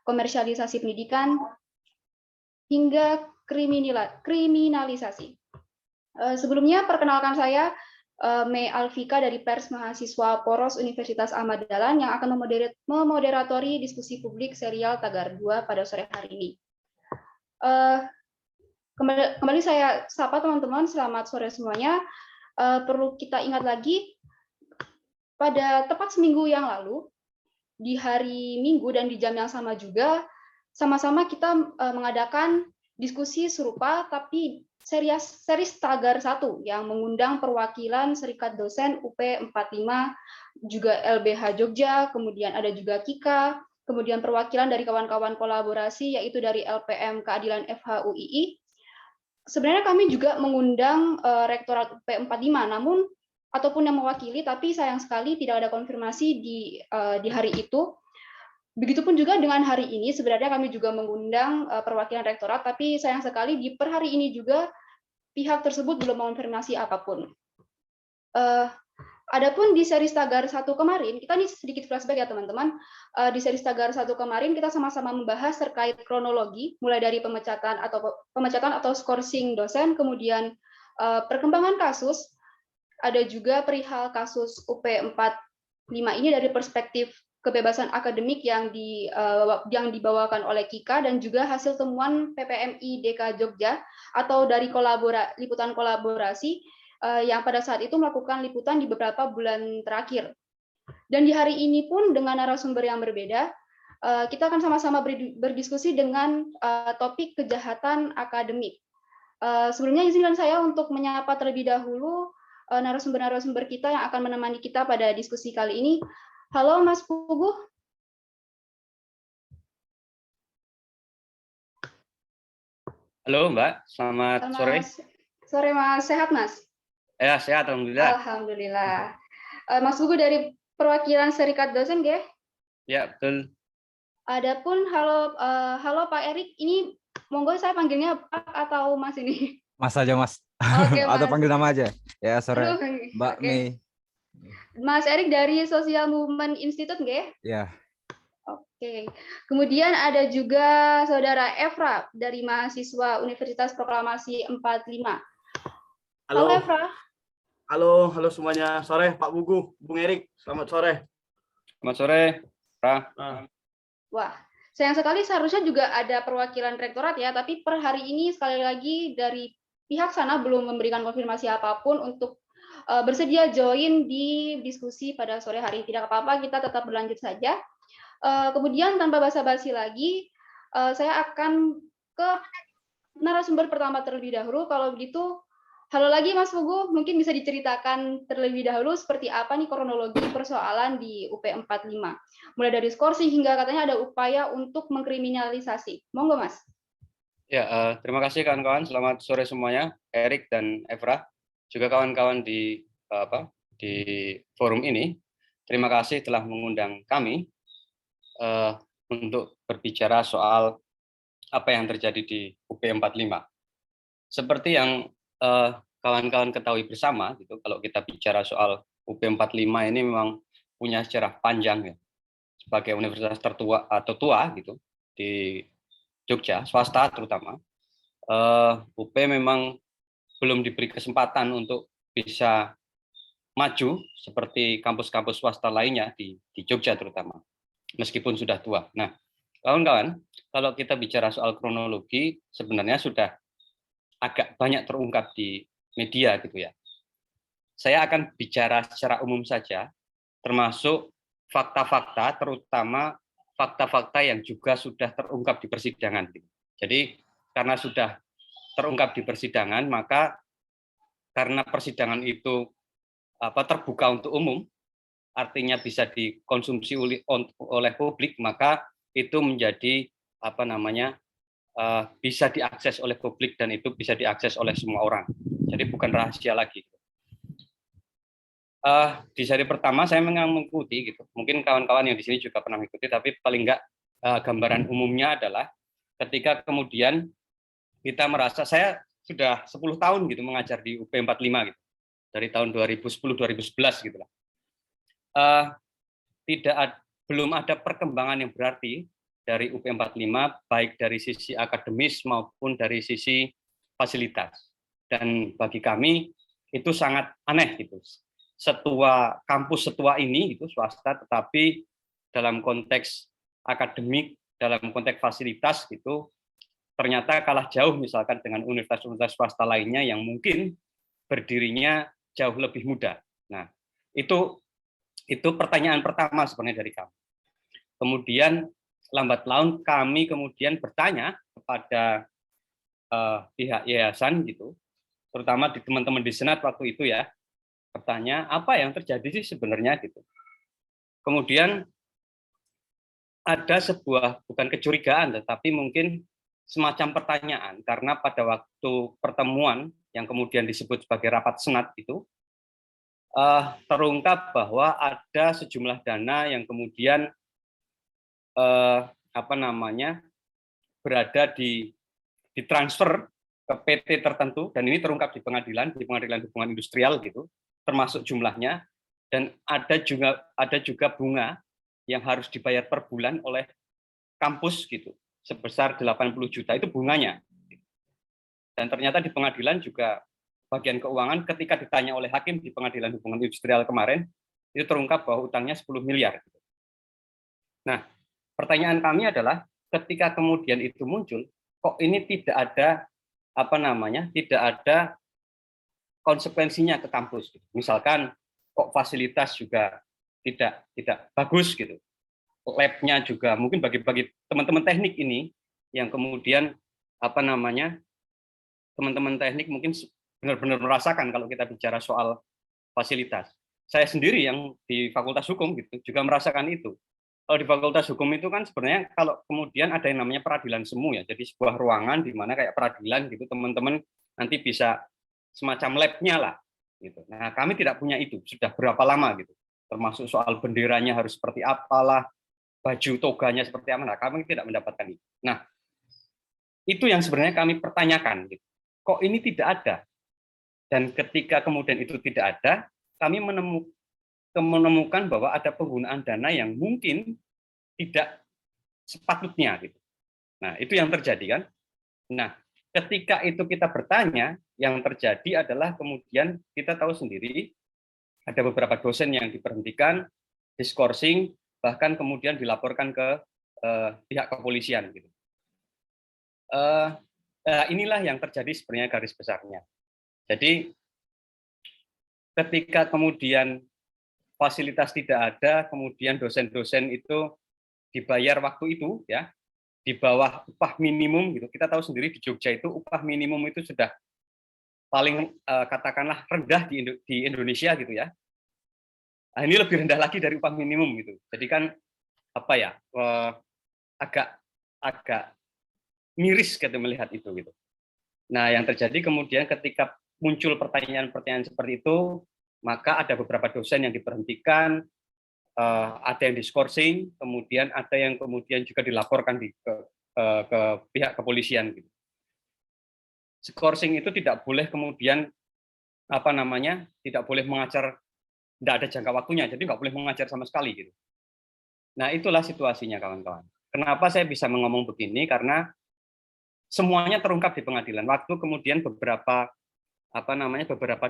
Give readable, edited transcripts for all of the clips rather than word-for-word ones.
komersialisasi pendidikan, hingga kriminalisasi. Sebelumnya, perkenalkan saya Mei Alfika dari Pers Mahasiswa Poros Universitas Ahmad Dahlan yang akan memoderatori diskusi publik serial Tagar 2 pada sore hari ini. Kembali saya sapa teman-teman, selamat sore semuanya. Perlu kita ingat lagi, pada tepat seminggu yang lalu, di hari Minggu dan di jam yang sama juga, sama-sama kita mengadakan diskusi serupa, tapi series Tagar 1 yang mengundang perwakilan Serikat Dosen UP 45, juga LBH Jogja, kemudian ada juga KIKA, kemudian perwakilan dari kawan-kawan kolaborasi yaitu dari LPM Keadilan FHUII. Sebenarnya kami juga mengundang Rektorat UP 45, namun ataupun yang mewakili, tapi sayang sekali tidak ada konfirmasi di hari itu. Begitupun juga dengan hari ini, sebenarnya kami juga mengundang perwakilan rektorat, tapi sayang sekali di per hari ini juga pihak tersebut belum mengonfirmasi apapun. Adapun di seri Tagar 1 kemarin, kita ini sedikit flashback ya teman-teman. Di seri Tagar 1 kemarin kita sama-sama membahas terkait kronologi, mulai dari pemecatan atau skorsing dosen, kemudian perkembangan kasus, ada juga perihal kasus UP 45 ini dari perspektif kebebasan akademik yang dibawakan oleh KIKA dan juga hasil temuan PPMI DK Jogja atau dari liputan kolaborasi yang pada saat itu melakukan liputan di beberapa bulan terakhir. Dan di hari ini pun dengan narasumber yang berbeda, kita akan sama-sama berdiskusi dengan topik kejahatan akademik. Sebelumnya izinkan saya untuk menyapa terlebih dahulu narasumber-narasumber kita yang akan menemani kita pada diskusi kali ini. Halo Mas Puguh. Halo Mbak, selamat sore. Sore Mas, sehat Mas? Ya, sehat Alhamdulillah. Alhamdulillah. Mas Puguh dari perwakilan Serikat Dosen, nggih? Ya, betul. Adapun halo Pak Erik, ini monggo saya panggilnya Pak atau Mas ini? Mas aja Mas. Oke, Mas. Atau panggil nama aja. Ya, sore. Mbak Oke. Mei. Mas Erik dari Social Movement Institute, nggih? Ya. Oke. Kemudian ada juga Saudara Evra dari mahasiswa Universitas Proklamasi 45. Halo Evra. Halo semuanya. Sore Pak Puguh, Bung Erik. Selamat sore. Selamat sore, Pak. Wah, sayang sekali seharusnya juga ada perwakilan rektorat ya, tapi per hari ini sekali lagi dari pihak sana belum memberikan konfirmasi apapun untuk bersedia join di diskusi pada sore hari. Tidak apa-apa, kita tetap berlanjut saja. Kemudian tanpa basa-basi lagi, saya akan ke narasumber pertama terlebih dahulu. Kalau begitu, halo lagi Mas Puguh, mungkin bisa diceritakan terlebih dahulu seperti apa nih kronologi persoalan di UP 45. Mulai dari skorsing hingga katanya ada upaya untuk mengkriminalisasi. Monggo Mas. Ya, terima kasih kawan-kawan. Selamat sore semuanya, Erik dan Evra, juga kawan-kawan di forum ini. Terima kasih telah mengundang kami untuk berbicara soal apa yang terjadi di UP 45. Seperti yang kawan-kawan ketahui bersama, gitu, kalau kita bicara soal UP 45 ini memang punya sejarah panjang ya, sebagai universitas tertua atau tua gitu di Jogja, swasta terutama. UP memang belum diberi kesempatan untuk bisa maju seperti kampus-kampus swasta lainnya di Jogja terutama, meskipun sudah tua. Nah, kawan-kawan, kalau kita bicara soal kronologi, sebenarnya sudah agak banyak terungkap di media gitu ya. Saya akan bicara secara umum saja, termasuk fakta-fakta, terutama fakta-fakta yang juga sudah terungkap di persidangan. Jadi karena sudah terungkap di persidangan, maka karena persidangan itu terbuka untuk umum, artinya bisa dikonsumsi oleh publik, maka itu menjadi bisa diakses oleh publik dan itu bisa diakses oleh semua orang. Jadi bukan rahasia lagi. Di seri pertama saya mengikuti gitu. Mungkin kawan-kawan yang di sini juga pernah mengikuti, tapi paling enggak gambaran umumnya adalah ketika kemudian kita merasa, saya sudah 10 tahun gitu mengajar di UP 45 gitu. Dari tahun 2010-2011 gitu lah. Belum ada perkembangan yang berarti dari UP 45, baik dari sisi akademis maupun dari sisi fasilitas. Dan bagi kami itu sangat aneh gitu. Kampus setua ini itu swasta, tetapi dalam konteks akademik, dalam konteks fasilitas gitu, ternyata kalah jauh misalkan dengan universitas-universitas swasta lainnya yang mungkin berdirinya jauh lebih muda. Nah, itu pertanyaan pertama sebenarnya dari kami. Kemudian lambat laun kami kemudian bertanya kepada pihak yayasan gitu, terutama di teman-teman di Senat waktu itu ya, bertanya apa yang terjadi sih sebenarnya gitu. Kemudian ada sebuah bukan kecurigaan tetapi mungkin semacam pertanyaan, karena pada waktu pertemuan yang kemudian disebut sebagai rapat Senat itu terungkap bahwa ada sejumlah dana yang kemudian berada ditransfer ke PT tertentu, dan ini terungkap di pengadilan hubungan industrial gitu, termasuk jumlahnya, dan ada juga bunga yang harus dibayar per bulan oleh kampus gitu, sebesar 80 juta itu bunganya. Dan ternyata di pengadilan juga bagian keuangan ketika ditanya oleh hakim di pengadilan hubungan industrial kemarin, itu terungkap bahwa utangnya 10 miliar. Nah, pertanyaan kami adalah ketika kemudian itu muncul, kok ini tidak ada tidak ada konsekuensinya ke kampus. Misalkan kok fasilitas juga tidak bagus gitu. Lab-nya juga mungkin bagi teman-teman teknik ini yang kemudian teman-teman teknik mungkin benar-benar merasakan kalau kita bicara soal fasilitas. Saya sendiri yang di Fakultas Hukum gitu juga merasakan itu. Kalau di Fakultas Hukum itu kan sebenarnya kalau kemudian ada yang namanya peradilan semu ya, jadi sebuah ruangan di mana kayak peradilan gitu, teman-teman nanti bisa semacam lab-nya lah gitu. Nah, kami tidak punya itu, sudah berapa lama gitu. Termasuk soal benderanya harus seperti apalah, baju toganya seperti apa, nah, kami tidak mendapatkan itu. Nah, itu yang sebenarnya kami pertanyakan gitu. Kok ini tidak ada? Dan ketika kemudian itu tidak ada, kami menemukan bahwa ada penggunaan dana yang mungkin tidak sepatutnya gitu. Nah, itu yang terjadi kan. Nah, ketika itu kita bertanya, yang terjadi adalah kemudian kita tahu sendiri ada beberapa dosen yang diberhentikan, diskorsing, bahkan kemudian dilaporkan ke pihak kepolisian gitu. Inilah yang terjadi sebenarnya garis besarnya. Jadi ketika kemudian fasilitas tidak ada, kemudian dosen-dosen itu dibayar waktu itu ya di bawah upah minimum gitu. Kita tahu sendiri di Jogja itu upah minimum itu sudah paling katakanlah rendah di Indonesia gitu ya. Nah, ini lebih rendah lagi dari upah minimum gitu. Jadi kan agak miris gitu melihat itu gitu. Nah, yang terjadi kemudian ketika muncul pertanyaan-pertanyaan seperti itu, maka ada beberapa dosen yang diberhentikan, ada yang diskorsing, kemudian ada yang kemudian juga dilaporkan ke pihak kepolisian gitu. Skorsing itu tidak boleh kemudian tidak boleh mengajar, tidak ada jangka waktunya, jadi nggak boleh mengajar sama sekali gitu. Nah, itulah situasinya kawan-kawan. Kenapa saya bisa ngomong begini? Karena semuanya terungkap di pengadilan. Waktu kemudian beberapa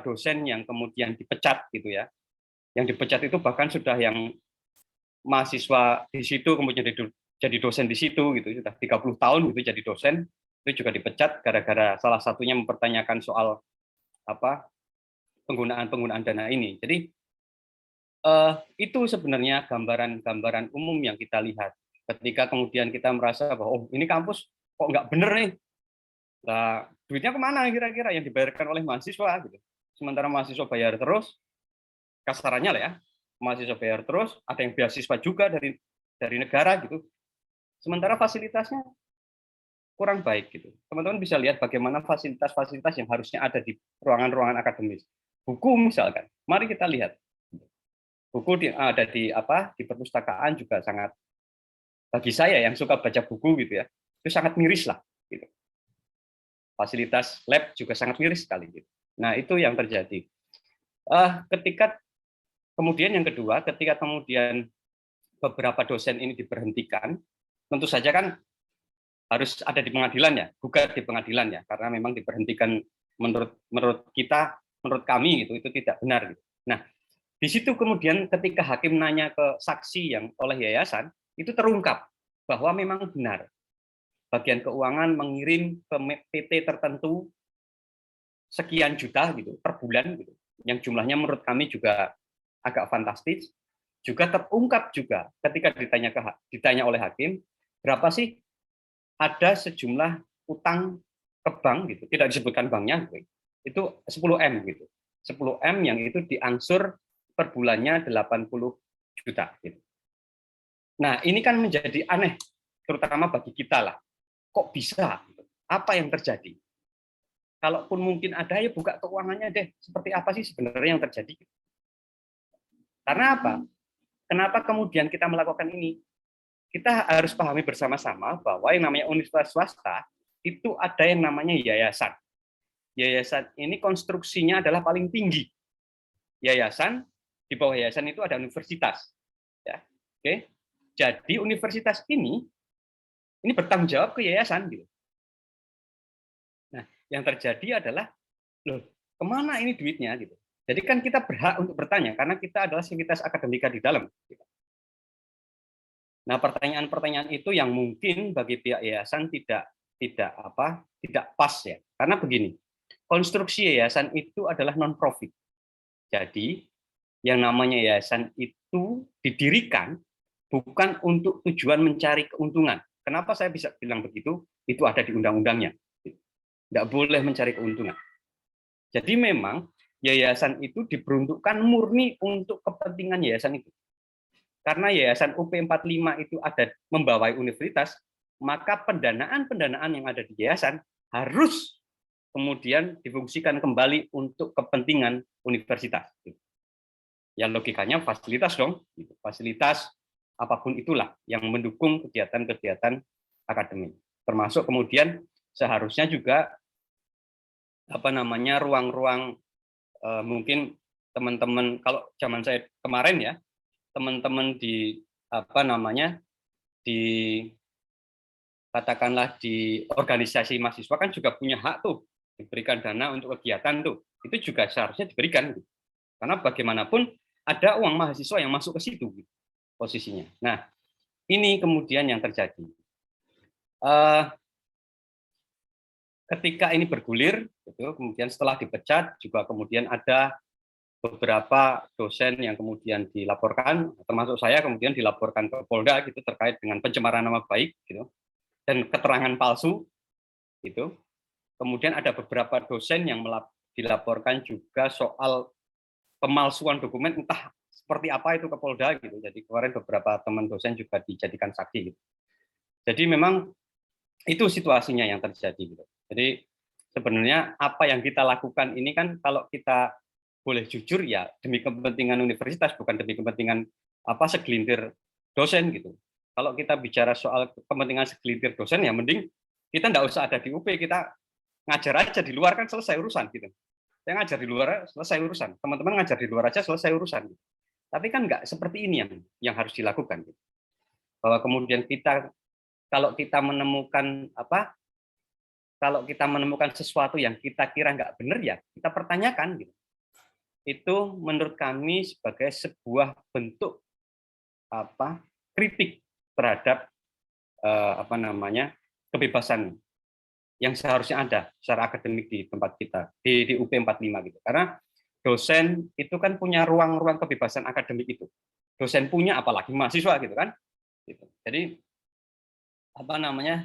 dosen yang kemudian dipecat gitu ya. Yang dipecat itu bahkan sudah yang mahasiswa di situ kemudian jadi dosen di situ gitu, sudah 30 tahun gitu jadi dosen, itu juga dipecat gara-gara salah satunya mempertanyakan soal penggunaan dana ini. Jadi itu sebenarnya gambaran umum yang kita lihat ketika kemudian kita merasa bahwa ini kampus kok nggak bener nih. Nah, duitnya kemana kira-kira yang dibayarkan oleh mahasiswa gitu. Sementara mahasiswa bayar terus, kasarannya lah ya, mahasiswa bayar terus, ada yang beasiswa juga dari negara gitu. Sementara fasilitasnya kurang baik gitu. Teman-teman bisa lihat bagaimana fasilitas-fasilitas yang harusnya ada di ruangan-ruangan akademis. Buku misalkan, mari kita lihat. Buku ada di perpustakaan juga sangat, bagi saya yang suka baca buku gitu ya, itu sangat miris lah gitu. Fasilitas lab juga sangat miris sekali gitu. Nah, itu yang terjadi. Ketika kemudian yang kedua, ketika kemudian beberapa dosen ini diberhentikan, tentu saja kan harus ada di pengadilan ya, gugat di pengadilan ya, karena memang diberhentikan menurut kita, menurut kami itu tidak benar. Gitu. Nah, di situ kemudian ketika hakim nanya ke saksi yang oleh yayasan, itu terungkap bahwa memang benar bagian keuangan mengirim ke PT tertentu sekian juta gitu per bulan gitu, yang jumlahnya menurut kami juga agak fantastis. Juga terungkap juga ketika ditanya oleh hakim, berapa sih ada sejumlah utang ke bank gitu, tidak disebutkan banknya gitu. Itu 10M gitu. 10M yang itu diangsur per bulannya 80 juta gitu. Nah, ini kan menjadi aneh terutama bagi kita lah. Kok bisa gitu? Apa yang terjadi? Kalaupun mungkin ada, ya buka keuangannya deh. Seperti apa sih sebenarnya yang terjadi? Karena apa? Kenapa kemudian kita melakukan ini? Kita harus pahami bersama-sama bahwa yang namanya universitas swasta itu ada yang namanya yayasan. Yayasan ini konstruksinya adalah paling tinggi. Yayasan, di bawah yayasan itu ada universitas. Ya. Oke. Jadi universitas ini bertanggung jawab ke yayasan. Gitu. Nah, yang terjadi adalah, loh, kemana ini duitnya? Gitu. Jadi kan kita berhak untuk bertanya, karena kita adalah sivitas akademika di dalam. Nah, pertanyaan-pertanyaan itu yang mungkin bagi pihak yayasan tidak pas ya. Karena begini, konstruksi yayasan itu adalah non-profit. Jadi, yang namanya yayasan itu didirikan bukan untuk tujuan mencari keuntungan. Kenapa saya bisa bilang begitu? Itu ada di undang-undangnya. Tidak boleh mencari keuntungan. Jadi memang yayasan itu diperuntukkan murni untuk kepentingan yayasan itu. Karena yayasan UP45 itu ada membawai universitas, maka pendanaan yang ada di yayasan harus kemudian difungsikan kembali untuk kepentingan universitas. Ya logikanya fasilitas dong, fasilitas apapun itulah yang mendukung kegiatan-kegiatan akademik. Termasuk kemudian seharusnya juga ruang-ruang mungkin teman-teman kalau zaman saya kemarin ya, teman-teman di katakanlah di organisasi mahasiswa kan juga punya hak tuh diberikan dana untuk kegiatan tuh, itu juga seharusnya diberikan karena bagaimanapun ada uang mahasiswa yang masuk ke situ posisinya. Nah, ini kemudian yang terjadi ketika ini bergulir gitu, kemudian setelah dipecat juga kemudian ada beberapa dosen yang kemudian dilaporkan, termasuk saya kemudian dilaporkan ke Polda gitu terkait dengan pencemaran nama baik gitu dan keterangan palsu gitu. Kemudian ada beberapa dosen yang dilaporkan juga soal pemalsuan dokumen, entah seperti apa itu ke Polda gitu. Jadi kemarin beberapa teman dosen juga dijadikan saksi gitu. Jadi memang itu situasinya yang terjadi gitu. Jadi sebenarnya apa yang kita lakukan ini kan kalau kita boleh jujur ya demi kepentingan universitas, bukan demi kepentingan segelintir dosen gitu. Kalau kita bicara soal kepentingan segelintir dosen ya mending kita nggak usah ada di UP, kita ngajar aja di luar kan selesai urusan gitu. Saya ngajar di luar selesai urusan, teman-teman ngajar di luar aja selesai urusan. Gitu. Tapi kan nggak seperti ini yang harus dilakukan. Gitu. Bahwa kemudian kalau kita menemukan sesuatu yang kita kira nggak benar ya kita pertanyakan gitu. Itu menurut kami sebagai sebuah bentuk kritik terhadap kebebasan yang seharusnya ada secara akademik di tempat kita di UP 45 gitu. Karena dosen itu kan punya ruang-ruang kebebasan akademik itu. Dosen punya apalagi mahasiswa gitu kan. Gitu. Jadi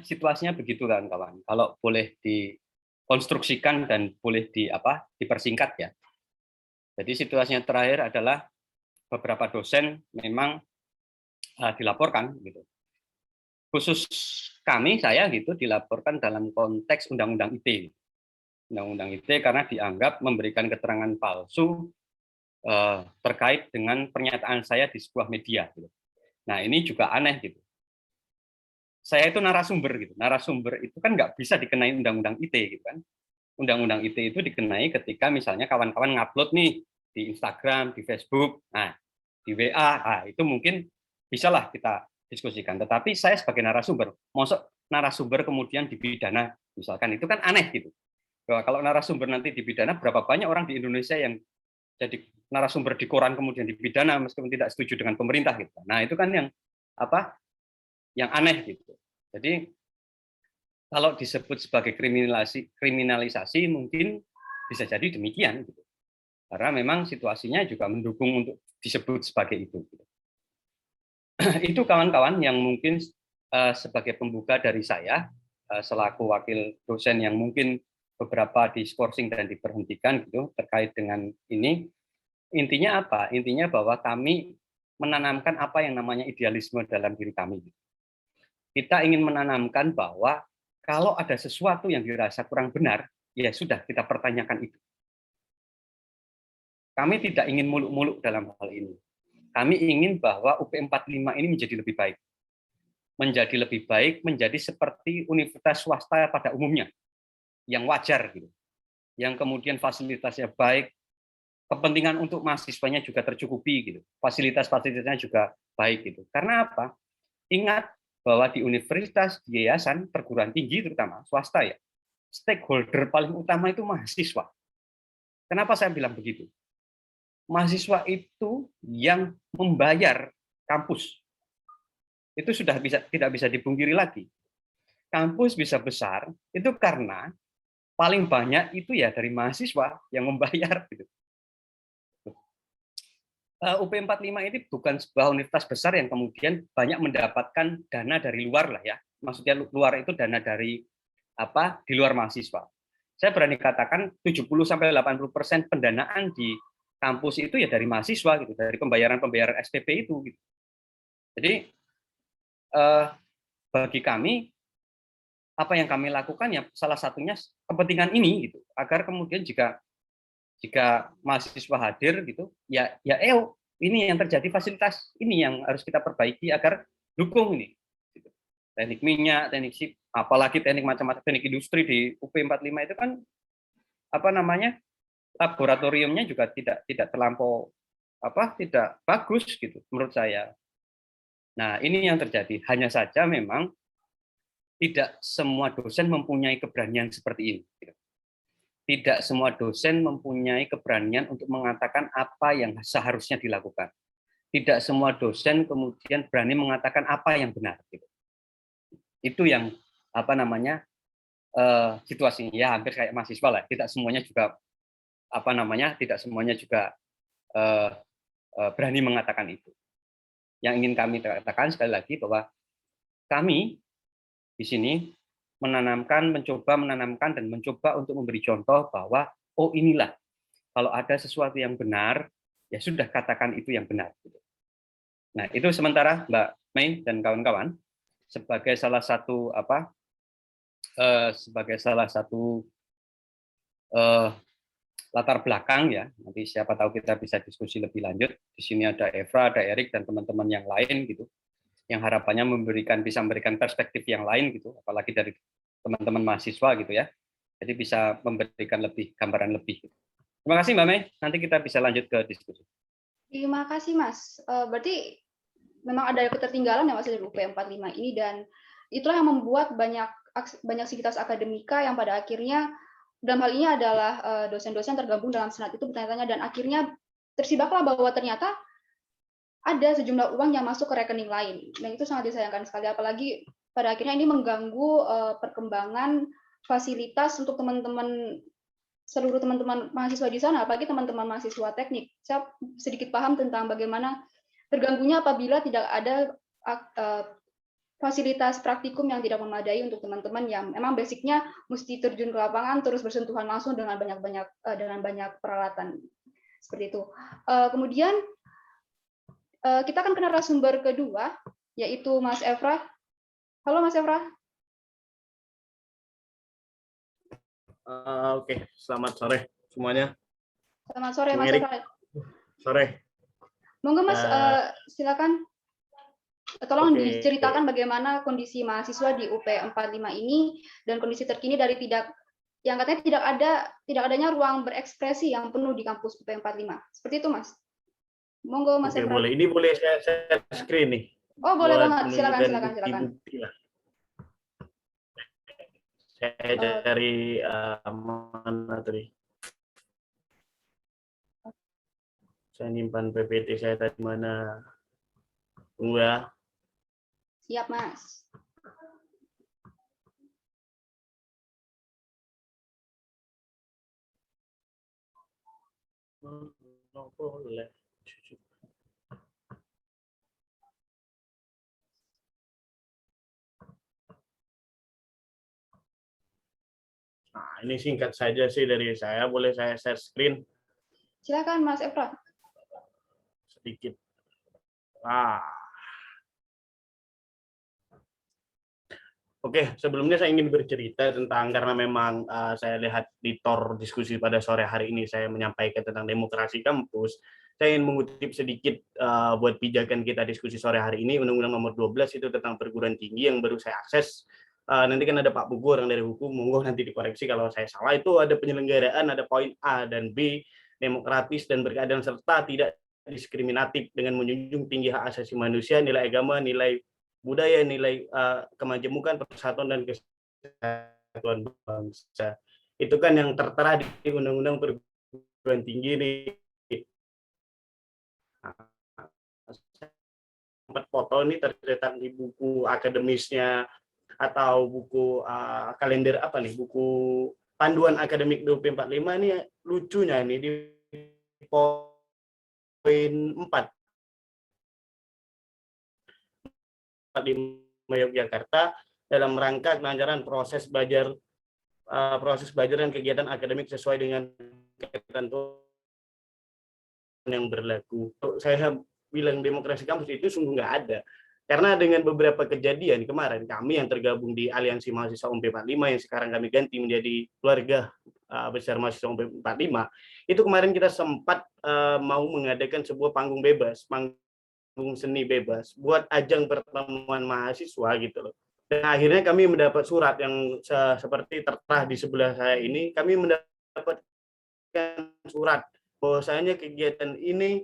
situasinya begitu kan kawan. Kalau boleh dikonstruksikan dan boleh dipersingkat ya. Jadi situasinya terakhir adalah beberapa dosen memang dilaporkan gitu. Khusus saya gitu dilaporkan dalam konteks Undang-Undang ITE. Undang-Undang ITE karena dianggap memberikan keterangan palsu terkait dengan pernyataan saya di sebuah media gitu. Nah, ini juga aneh gitu. Saya itu narasumber gitu. Narasumber itu kan nggak bisa dikenai Undang-Undang ITE gitu kan. Undang-Undang ITE itu dikenai ketika misalnya kawan-kawan ngupload nih di Instagram, di Facebook, nah di WA, itu mungkin bisalah kita diskusikan. Tetapi saya sebagai narasumber, masuk narasumber kemudian dipidana, misalkan itu kan aneh gitu. Bahwa kalau narasumber nanti dipidana, berapa banyak orang di Indonesia yang jadi narasumber di koran kemudian dipidana meskipun tidak setuju dengan pemerintah gitu. Nah, itu kan yang apa? Yang aneh gitu. Jadi kalau disebut sebagai kriminalisasi mungkin bisa jadi demikian gitu. Karena memang situasinya juga mendukung untuk disebut sebagai itu. Itu kawan-kawan yang mungkin sebagai pembuka dari saya selaku wakil dosen yang mungkin beberapa diskorsing dan diberhentikan gitu terkait dengan ini. Intinya apa? Intinya bahwa kami menanamkan apa yang namanya idealisme dalam diri kami. Kita ingin menanamkan bahwa kalau ada sesuatu yang dirasa kurang benar, ya sudah kita pertanyakan itu. Kami tidak ingin muluk-muluk dalam hal ini. Kami ingin bahwa UP 45 ini menjadi lebih baik. Menjadi lebih baik, menjadi seperti universitas swasta pada umumnya. Yang wajar gitu. Yang kemudian fasilitasnya baik, kepentingan untuk mahasiswanya juga tercukupi gitu. Fasilitasnya juga baik gitu. Karena apa? Ingat bahwa di universitas, di yayasan, perguruan tinggi terutama swasta ya, stakeholder paling utama itu mahasiswa. Kenapa saya bilang begitu? Mahasiswa itu yang membayar kampus. Itu sudah tidak bisa dipungkiri lagi. Kampus bisa besar itu karena paling banyak itu ya dari mahasiswa yang membayar gitu. UP 45 ini bukan sebuah universitas besar yang kemudian banyak mendapatkan dana dari luar lah ya. Maksudnya luar itu dana dari apa? Di luar mahasiswa. Saya berani katakan 70-80% pendanaan di kampus itu ya dari mahasiswa gitu, dari pembayaran SPP itu gitu. Jadi bagi kami apa yang kami lakukan ya salah satunya kepentingan ini gitu, agar kemudian jika mahasiswa hadir gitu, ya ini yang terjadi, fasilitas ini yang harus kita perbaiki agar dukung ini. Gitu. Teknik minyak, teknik sip, apalagi teknik macam-macam, teknik industri di UP 45 itu kan apa namanya? Laboratoriumnya juga tidak terlampau tidak bagus gitu menurut saya. Nah, ini yang terjadi. Hanya saja memang tidak semua dosen mempunyai keberanian seperti ini. Gitu. Tidak semua dosen mempunyai keberanian untuk mengatakan apa yang seharusnya dilakukan. Tidak semua dosen kemudian berani mengatakan apa yang benar. Gitu. Itu yang situasinya ya hampir kayak mahasiswa lah. Tidak semuanya juga tidak semuanya juga berani mengatakan itu. Yang ingin kami katakan sekali lagi bahwa kami di sini mencoba menanamkan dan mencoba untuk memberi contoh bahwa inilah kalau ada sesuatu yang benar ya sudah katakan itu yang benar. Nah itu sementara Mbak Mei dan kawan-kawan sebagai salah satu latar belakang ya, nanti siapa tahu kita bisa diskusi lebih lanjut. Di sini ada Evra, ada Erik dan teman-teman yang lain gitu, yang harapannya bisa memberikan perspektif yang lain gitu, apalagi dari teman-teman mahasiswa gitu ya. Jadi bisa memberikan gambaran lebih. Terima kasih Mbak Mei, nanti kita bisa lanjut ke diskusi. Terima kasih Mas. Berarti memang ada ketertinggalan ya Mas dari UP 45 ini, dan itulah yang membuat banyak sivitas akademika yang pada akhirnya dalam hal ini adalah dosen-dosen tergabung dalam senat itu bertanya-tanya, dan akhirnya tersibaklah bahwa ternyata ada sejumlah uang yang masuk ke rekening lain, dan itu sangat disayangkan sekali, apalagi pada akhirnya ini mengganggu perkembangan fasilitas untuk seluruh teman-teman mahasiswa di sana, apalagi teman-teman mahasiswa teknik. Saya sedikit paham tentang bagaimana terganggunya apabila tidak ada fasilitas praktikum yang tidak memadai untuk teman-teman yang memang basicnya mesti terjun ke lapangan terus bersentuhan langsung dengan banyak peralatan seperti itu. Kemudian kita akan ke narasumber kedua, yaitu Mas Evra. Halo Mas Evra. Oke, selamat sore semuanya. Selamat sore Mas Evra. Sore. Monggo Mas, silakan. Tolong diceritakan bagaimana kondisi mahasiswa di UP 45 ini dan kondisi terkini dari yang katanya tidak adanya ruang berekspresi yang penuh di kampus UP 45. Seperti itu Mas. Monggo Mas Evra. Boleh. Ini boleh saya share screen nih. Oh, boleh buat banget. Silakan, menunjukkan silakan, silakan. bukti-bukti lah. Saya cari mana tadi? Saya nyimpan PPT saya tadi mana? Tunggu ya. Siap, Mas. Boleh. Nah, ini singkat saja sih dari saya. Boleh saya share screen Silakan, Mas Efra. sedikit. Ah. Oke, sebelumnya saya ingin bercerita tentang, karena memang saya lihat di TOR diskusi pada sore hari ini saya menyampaikan tentang demokrasi kampus. Saya ingin mengutip sedikit buat pijakan kita diskusi sore hari ini, Undang-Undang Nomor 12 itu tentang perguruan tinggi yang baru saya akses. Nanti kan ada Pak Pugu, orang dari hukum, monggo nanti dikoreksi kalau saya salah. Itu ada penyelenggaraan, ada poin A dan B, demokratis dan berkeadilan serta tidak diskriminatif dengan menjunjung tinggi hak asasi manusia, nilai agama, nilai budaya, nilai kemajemukan, persatuan dan kesatuan bangsa. Itu kan yang tertera di Undang-Undang Perguruan Tinggi ini. Empat foto ini tercetak di buku akademisnya atau buku kalender apa nih, buku panduan akademik 2045 ini. Lucunya ini di poin 4 di Yogyakarta dalam rangka kelancaran proses belajar dan kegiatan akademik sesuai dengan ketentuan yang berlaku. Saya bilang demokrasi kampus itu sungguh nggak ada. Karena dengan beberapa kejadian kemarin, kami yang tergabung di Aliansi Mahasiswa UMP 45 yang sekarang kami ganti menjadi keluarga besar mahasiswa UMP 45, itu kemarin kita sempat mau mengadakan sebuah panggung bebas, panggung seni bebas buat ajang pertemuan mahasiswa gitu loh. Dan akhirnya kami mendapat surat yang seperti tertera di sebelah saya ini. Kami mendapatkan surat bahwasanya kegiatan ini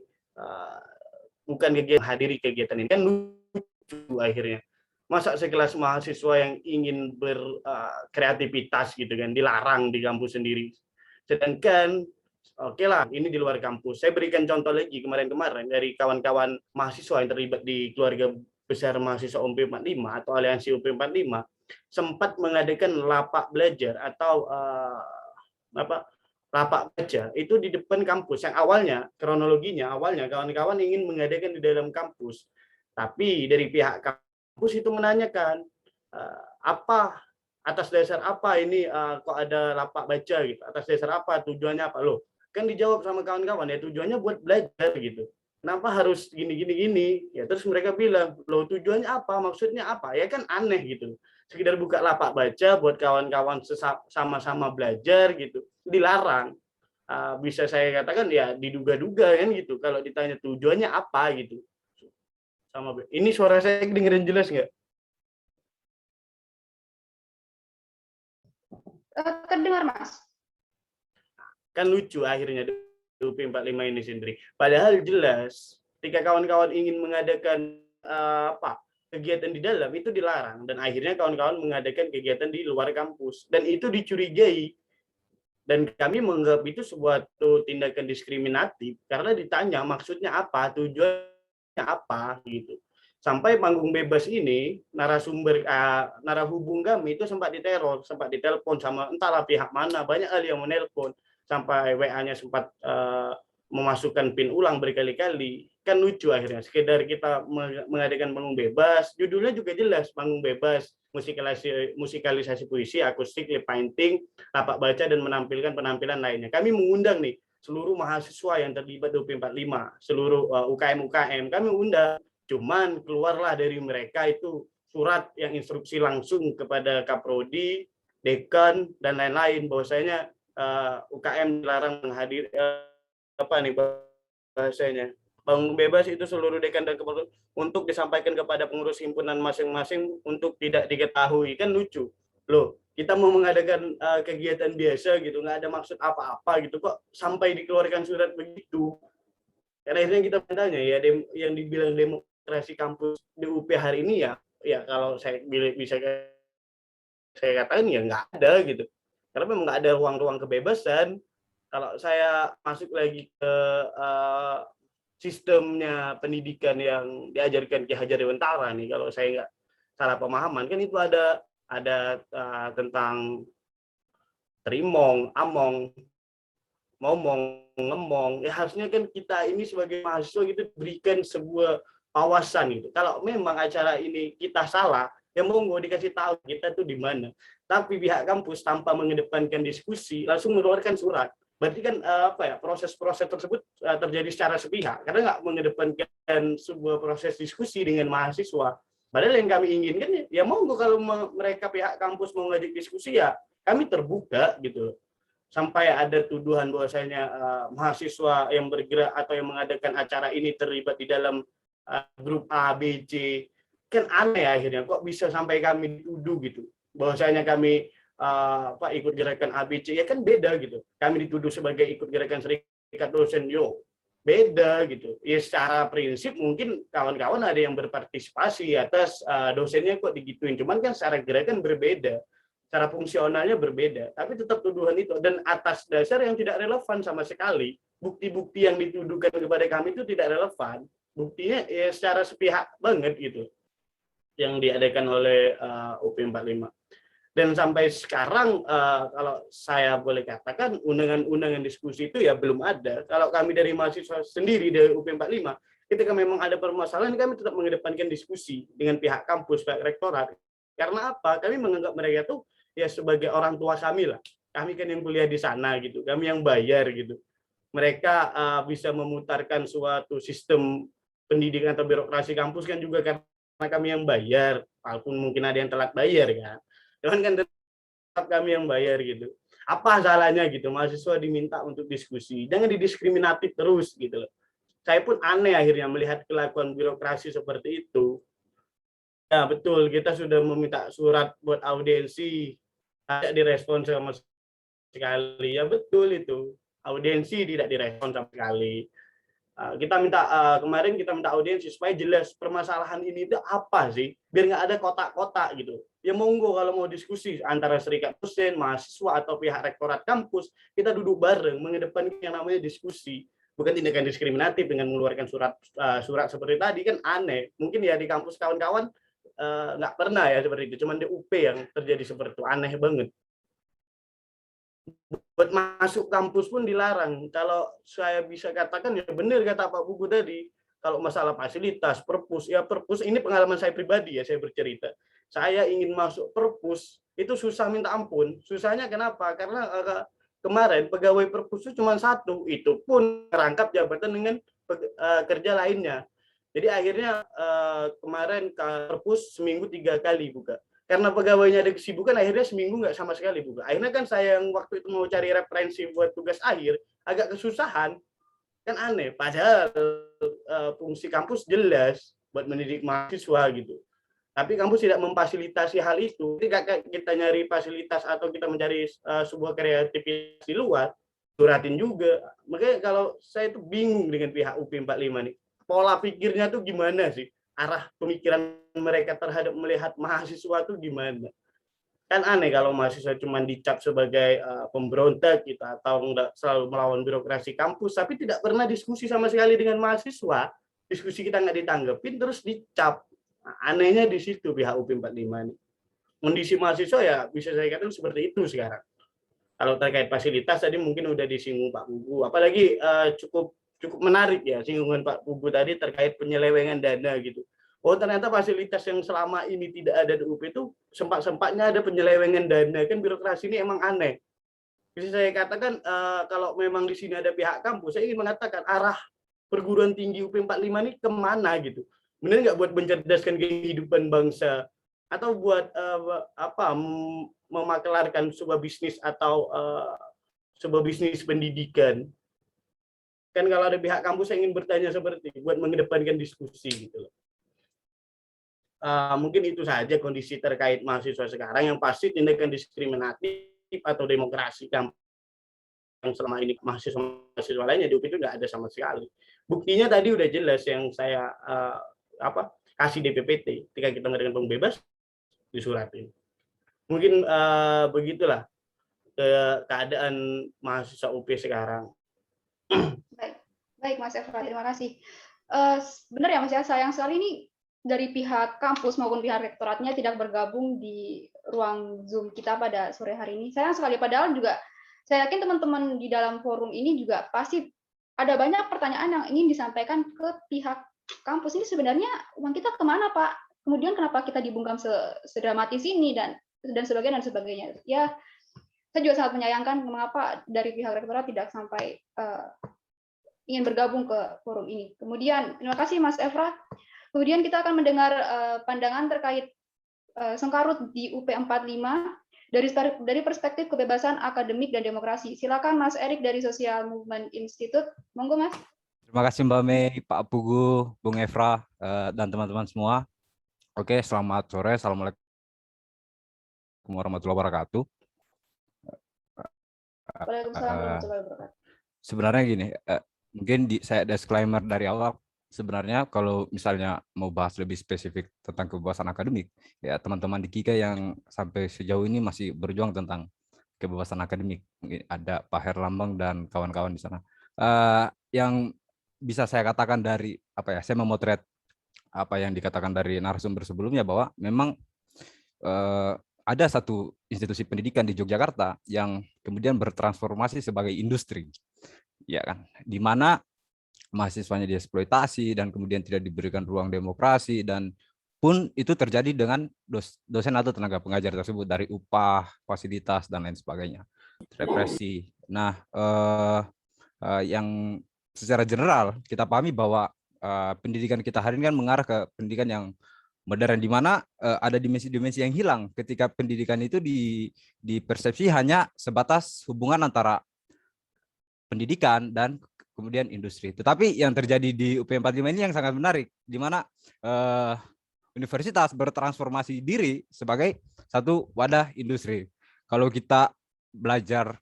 bukan kegiatan hadiri kegiatan ini. Kan lucu akhirnya. Masa sekelas mahasiswa yang ingin berkreativitas gitu kan dilarang di kampus sendiri. Sedangkan oke lah, ini di luar kampus. Saya berikan contoh lagi kemarin-kemarin dari kawan-kawan mahasiswa yang terlibat di keluarga besar mahasiswa UMP 45 atau aliansi UMP 45 sempat mengadakan lapak belajar atau lapak baca itu di depan kampus. Yang awalnya kronologinya awalnya kawan-kawan ingin mengadakan di dalam kampus, tapi dari pihak kampus itu menanyakan apa atas dasar apa ini kok ada lapak baca gitu, atas dasar apa, tujuannya apa. Loh kan dijawab sama kawan-kawan ya tujuannya buat belajar gitu, kenapa harus gini ya. Terus mereka bilang loh tujuannya apa, maksudnya apa, ya kan aneh gitu, sekedar buka lapak baca buat kawan-kawan sama-sama belajar gitu dilarang. Bisa saya katakan ya diduga-duga kan gitu kalau ditanya tujuannya apa gitu. Sama ini suara saya dengerin jelas nggak? Terdengar, Mas. Kan lucu akhirnya UP 45 ini sendiri. Padahal jelas ketika kawan-kawan ingin mengadakan kegiatan di dalam itu dilarang, dan akhirnya kawan-kawan mengadakan kegiatan di luar kampus dan itu dicurigai. Dan kami menganggap itu sebuah tindakan diskriminatif karena ditanya maksudnya apa, tujuannya apa gitu. Sampai panggung bebas ini narasumber narahubung kami itu sempat diteror, sempat ditelepon sama entahlah pihak mana, banyak hal yang menelpon, sampai WA-nya sempat memasukkan PIN ulang berkali-kali. Kan lucu akhirnya, sekedar kita mengadakan panggung bebas, judulnya juga jelas, panggung bebas, musikalisasi puisi, akustik, lip painting, lapak baca, dan menampilkan penampilan lainnya. Kami mengundang nih seluruh mahasiswa yang terlibat 245, seluruh UKM-UKM, kami undang. Cuman keluarlah dari mereka itu surat yang instruksi langsung kepada Kaprodi, Dekan, dan lain-lain bahwasanya UKM dilarang menghadiri bahasanya panggung bebas itu seluruh dekan dan kepengurusan untuk disampaikan kepada pengurus himpunan masing-masing untuk tidak diketahui. Kan lucu loh, kita mau mengadakan kegiatan biasa gitu, nggak ada maksud apa-apa gitu, kok sampai dikeluarkan surat begitu. Karena akhirnya kita bertanya ya, yang dibilang demokrasi birokrasi kampus di UP hari ini ya kalau saya bisa saya katakan ya nggak ada gitu. Karena memang nggak ada ruang-ruang kebebasan. Kalau saya masuk lagi ke sistemnya pendidikan yang diajarkan Ki Hajar Dewantara nih, kalau saya nggak salah pemahaman kan itu ada tentang terimong, among, ngomong, ngemong. Ya harusnya kan kita ini sebagai mahasiswa gitu berikan sebuah wawasan gitu. Kalau memang acara ini kita salah, ya monggo dikasih tahu kita tuh di mana. Tapi pihak kampus tanpa mengedepankan diskusi langsung mengeluarkan surat. Berarti kan proses-proses tersebut terjadi secara sepihak karena nggak mengedepankan sebuah proses diskusi dengan mahasiswa. Padahal yang kami inginkan ya monggo kalau mereka pihak kampus mau ngajak diskusi ya kami terbuka gitu. Sampai ada tuduhan bahwasanya mahasiswa yang bergerak atau yang mengadakan acara ini terlibat di dalam grup A, B, C, kan aneh akhirnya kok bisa sampai kami dituduh gitu bahwasanya kami ikut gerakan ABC, ya kan beda gitu. Kami dituduh sebagai ikut gerakan serikat dosen, beda gitu. Ya secara prinsip mungkin kawan-kawan ada yang berpartisipasi atas dosennya kok digituin, cuman kan secara gerakan berbeda, secara fungsionalnya berbeda, tapi tetap tuduhan itu dan atas dasar yang tidak relevan sama sekali. Bukti-bukti yang dituduhkan kepada kami itu tidak relevan, buktinya ya secara sepihak banget gitu yang diadakan oleh UP 45. Dan sampai sekarang kalau saya boleh katakan undangan-undangan diskusi itu ya belum ada. Kalau kami dari mahasiswa sendiri dari UP 45, ketika memang ada permasalahan kami tetap mengedepankan diskusi dengan pihak kampus, pihak rektorat. Karena apa? Kami menganggap mereka tuh ya sebagai orang tua kami lah. Kami kan yang kuliah di sana gitu, kami yang bayar gitu. Mereka bisa memutarkan suatu sistem pendidikan atau birokrasi kampus kan juga karena kami yang bayar, walaupun mungkin ada yang telat bayar kan. Cuman kan tetap kami yang bayar gitu. Apa salahnya gitu mahasiswa diminta untuk diskusi, jangan didiskriminatif terus gitu loh. Saya pun aneh akhirnya melihat kelakuan birokrasi seperti itu. Ya betul, kita sudah meminta surat buat audiensi, tidak direspon sama sekali. Ya betul itu, audiensi tidak direspon sama sekali. Kemarin kita minta audiensi supaya jelas permasalahan ini itu apa sih, biar nggak ada kotak-kotak gitu. Ya monggo kalau mau diskusi antara serikat dosen, mahasiswa atau pihak rektorat kampus, kita duduk bareng mengedepankan yang namanya diskusi, bukan tindakan diskriminatif dengan mengeluarkan surat seperti tadi kan aneh. Mungkin ya di kampus kawan-kawan nggak pernah ya seperti itu, cuman di UP yang terjadi seperti itu, aneh banget. Buat masuk kampus pun dilarang. Kalau saya bisa katakan ya benar kata Pak Bubu tadi, kalau masalah fasilitas, perpus, ya perpus ini pengalaman saya pribadi ya, saya bercerita. Saya ingin masuk perpus, itu susah minta ampun. Susahnya kenapa? Karena kemarin pegawai perpus itu cuma satu, itu pun merangkap jabatan dengan kerja lainnya. Jadi akhirnya kemarin perpus seminggu 3 kali buka. Karena pegawainya ada kesibukan, akhirnya seminggu nggak sama sekali buka. Akhirnya kan saya yang waktu itu mau cari referensi buat tugas akhir, agak kesusahan. Kan aneh, padahal fungsi kampus jelas buat mendidik mahasiswa gitu. Tapi kampus tidak memfasilitasi hal itu. Ketika kita nyari fasilitas atau kita mencari sebuah kreativitas di luar, suratin juga. Makanya kalau saya itu bingung dengan pihak UP 45 nih. Pola pikirnya tuh gimana sih? Arah pemikiran mereka terhadap melihat mahasiswa itu gimana? Kan aneh kalau mahasiswa cuma dicap sebagai pemberontak gitu, atau enggak selalu melawan birokrasi kampus, tapi tidak pernah diskusi sama sekali dengan mahasiswa. Diskusi kita nggak ditanggepin, terus dicap. Nah, anehnya di situ pihak UP 45 ini. Kondisi mahasiswa ya bisa saya katakan seperti itu sekarang. Kalau terkait fasilitas tadi mungkin udah disinggung Pak Bubu, apalagi cukup menarik ya singgungan Pak Bubu tadi terkait penyelewengan dana gitu. Oh ternyata fasilitas yang selama ini tidak ada di UP itu sempat-sempatnya ada penyelewengan dana. Kan birokrasi ini emang aneh. Bisa saya katakan kalau memang di sini ada pihak kampus, saya ingin mengatakan arah perguruan tinggi UP 45 ini kemana gitu. Benar nggak buat mencerdaskan kehidupan bangsa atau buat memaklarkan sebuah bisnis atau sebuah bisnis pendidikan. Kan kalau ada pihak kampus saya ingin bertanya seperti buat mengedepankan diskusi gitu loh. Mungkin itu saja kondisi terkait mahasiswa sekarang. Yang pasti tindakan diskriminatif atau demokrasi yang selama ini mahasiswa lainnya di UP itu nggak ada sama sekali. Buktinya tadi udah jelas yang saya kasih DPPT. Ketika kita mengadakan pembebas disuratin. Mungkin begitulah keadaan mahasiswa UP sekarang. Baik Mas Efra, terima kasih. Benar ya Mas ya, sayang sekali ini dari pihak kampus maupun pihak rektoratnya tidak bergabung di ruang Zoom kita pada sore hari ini. Sayang sekali, padahal juga saya yakin teman-teman di dalam forum ini juga pasti ada banyak pertanyaan yang ingin disampaikan ke pihak kampus. Ini sebenarnya uang kita kemana Pak? Kemudian kenapa kita dibungkam sedramatis ini dan sebagainya. Ya, saya juga sangat menyayangkan mengapa dari pihak rektorat tidak sampai ingin bergabung ke forum ini. Kemudian, terima kasih Mas Efra. Kemudian kita akan mendengar pandangan terkait sengkarut di UP 45 dari perspektif kebebasan akademik dan demokrasi. Silakan Mas Erik dari Social Movement Institute. Monggo Mas. Terima kasih Mbak Mei, Pak Pugu, Bung Efra, dan teman-teman semua. Oke, selamat sore. Assalamualaikum warahmatullahi wabarakatuh. Waalaikumsalam warahmatullahi wabarakatuh. Sebenarnya gini, mungkin saya disclaimer dari awal. Sebenarnya kalau misalnya mau bahas lebih spesifik tentang kebebasan akademik, ya teman-teman di KIKA yang sampai sejauh ini masih berjuang tentang kebebasan akademik. Ada Pak Herlambang dan kawan-kawan di sana. Yang bisa saya katakan dari saya memotret apa yang dikatakan dari narasumber sebelumnya, bahwa memang ada satu institusi pendidikan di Yogyakarta yang kemudian bertransformasi sebagai industri, ya kan, di mana mahasiswanya dieksploitasi dan kemudian tidak diberikan ruang demokrasi, dan pun itu terjadi dengan dosen atau tenaga pengajar tersebut dari upah, fasilitas dan lain sebagainya, represi. Nah, yang secara general kita pahami bahwa pendidikan kita hari ini kan mengarah ke pendidikan yang modern, di mana ada dimensi-dimensi yang hilang ketika pendidikan itu dipersepsi hanya sebatas hubungan antara pendidikan dan kemudian industri. Tetapi yang terjadi di UP 45 ini yang sangat menarik, di mana universitas bertransformasi diri sebagai satu wadah industri. Kalau kita belajar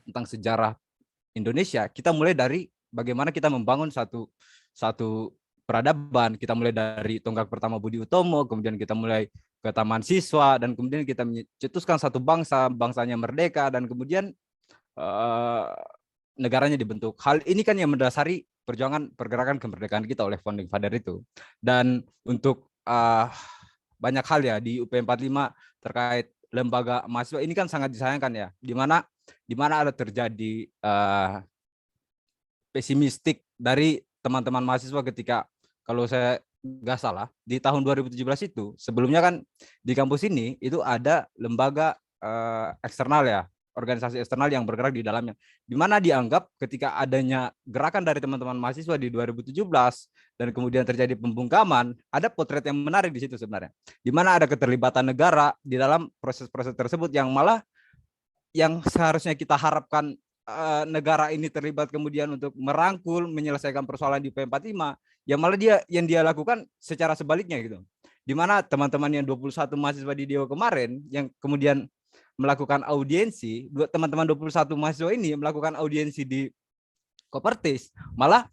tentang sejarah Indonesia, kita mulai dari bagaimana kita membangun satu peradaban. Kita mulai dari tonggak pertama Budi Utomo, kemudian kita mulai ke Taman Siswa, dan kemudian kita mencetuskan satu bangsa, bangsanya merdeka, dan kemudian negaranya dibentuk. Hal ini kan yang mendasari perjuangan pergerakan kemerdekaan kita oleh founding father itu. Dan untuk banyak hal ya di UP 45 terkait lembaga mahasiswa ini kan sangat disayangkan ya, di mana ada terjadi pesimistik dari teman-teman mahasiswa ketika, kalau saya nggak salah, di tahun 2017 itu, sebelumnya kan di kampus ini itu ada lembaga eksternal ya, organisasi eksternal yang bergerak di dalamnya, di mana dianggap ketika adanya gerakan dari teman-teman mahasiswa di 2017 dan kemudian terjadi pembungkaman, ada potret yang menarik di situ sebenarnya, di mana ada keterlibatan negara di dalam proses-proses tersebut, yang malah yang seharusnya kita harapkan negara ini terlibat kemudian untuk merangkul, menyelesaikan persoalan di P45, yang malah yang dia lakukan secara sebaliknya gitu. Di mana teman-teman yang 21 mahasiswa di Dewa kemarin yang kemudian melakukan audiensi, teman-teman 21 mahasiswa ini melakukan audiensi di Kopertis, malah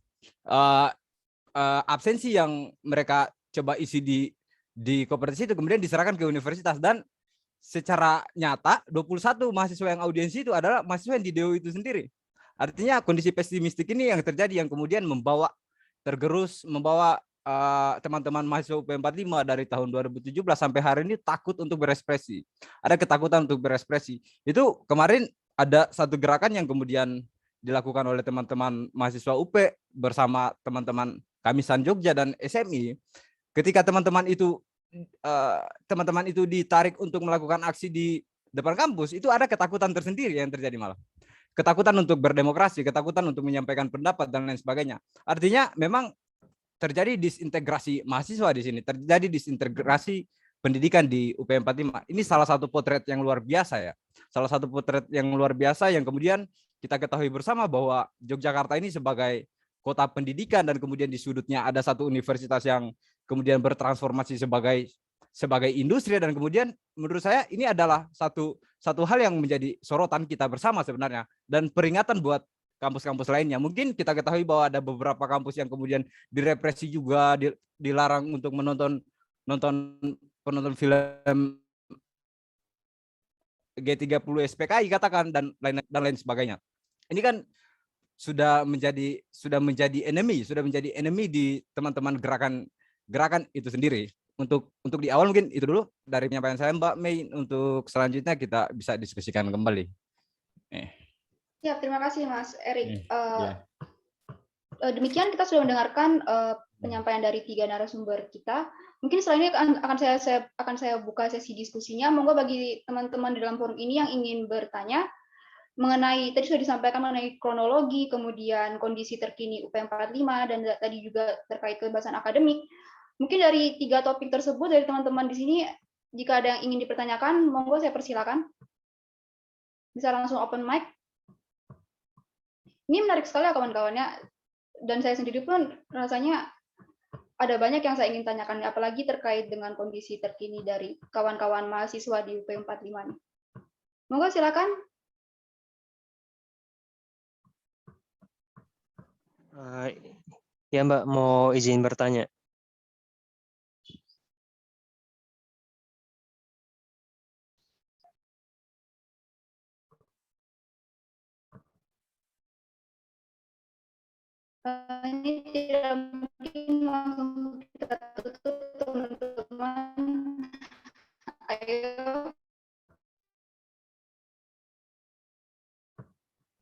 absensi yang mereka coba isi di Kopertis itu kemudian diserahkan ke universitas, dan secara nyata 21 mahasiswa yang audiensi itu adalah mahasiswa yang di DO itu sendiri. Artinya kondisi pesimistik ini yang terjadi, yang kemudian membawa teman-teman mahasiswa UP 45 dari tahun 2017 sampai hari ini takut untuk berekspresi. Ada ketakutan untuk berekspresi. Itu kemarin ada satu gerakan yang kemudian dilakukan oleh teman-teman mahasiswa UP bersama teman-teman Kamisan Jogja dan SMI. Ketika teman-teman itu ditarik untuk melakukan aksi di depan kampus, itu ada ketakutan tersendiri yang terjadi, malah ketakutan untuk berdemokrasi, ketakutan untuk menyampaikan pendapat dan lain sebagainya. Artinya memang terjadi disintegrasi mahasiswa di sini, terjadi disintegrasi pendidikan di UP 45. Ini salah satu potret yang luar biasa ya, salah satu potret yang luar biasa yang kemudian kita ketahui bersama bahwa Yogyakarta ini sebagai kota pendidikan, dan kemudian di sudutnya ada satu universitas yang kemudian bertransformasi sebagai industri, dan kemudian menurut saya ini adalah satu hal yang menjadi sorotan kita bersama sebenarnya, dan peringatan buat kampus-kampus lainnya. Mungkin kita ketahui bahwa ada beberapa kampus yang kemudian direpresi juga, dilarang untuk nonton penonton film G30 SPKI katakan dan lain sebagainya. Ini kan sudah menjadi enemy di teman-teman gerakan itu sendiri. Untuk di awal mungkin itu dulu dari penyampaian saya, Mbak Mei. Untuk selanjutnya kita bisa diskusikan kembali. Ya, terima kasih Mas Erik. Ya. Demikian kita sudah mendengarkan penyampaian dari 3 narasumber kita. Mungkin setelah ini akan saya buka sesi diskusinya. Monggo bagi teman-teman di dalam forum ini yang ingin bertanya mengenai, tadi sudah disampaikan mengenai kronologi, kemudian kondisi terkini UP 45, dan tadi juga terkait kebebasan akademik. Mungkin dari 3 topik tersebut, dari teman-teman di sini, jika ada yang ingin dipertanyakan, monggo saya persilakan. Bisa langsung open mic. Ini menarik sekali ya kawan-kawannya, dan saya sendiri pun rasanya ada banyak yang saya ingin tanyakan, apalagi terkait dengan kondisi terkini dari kawan-kawan mahasiswa di UP 45 ini. Monggo silakan. Ya Mbak, mau izin bertanya. Ini tidak mungkin langsung kita tutup, teman-teman. Ayo.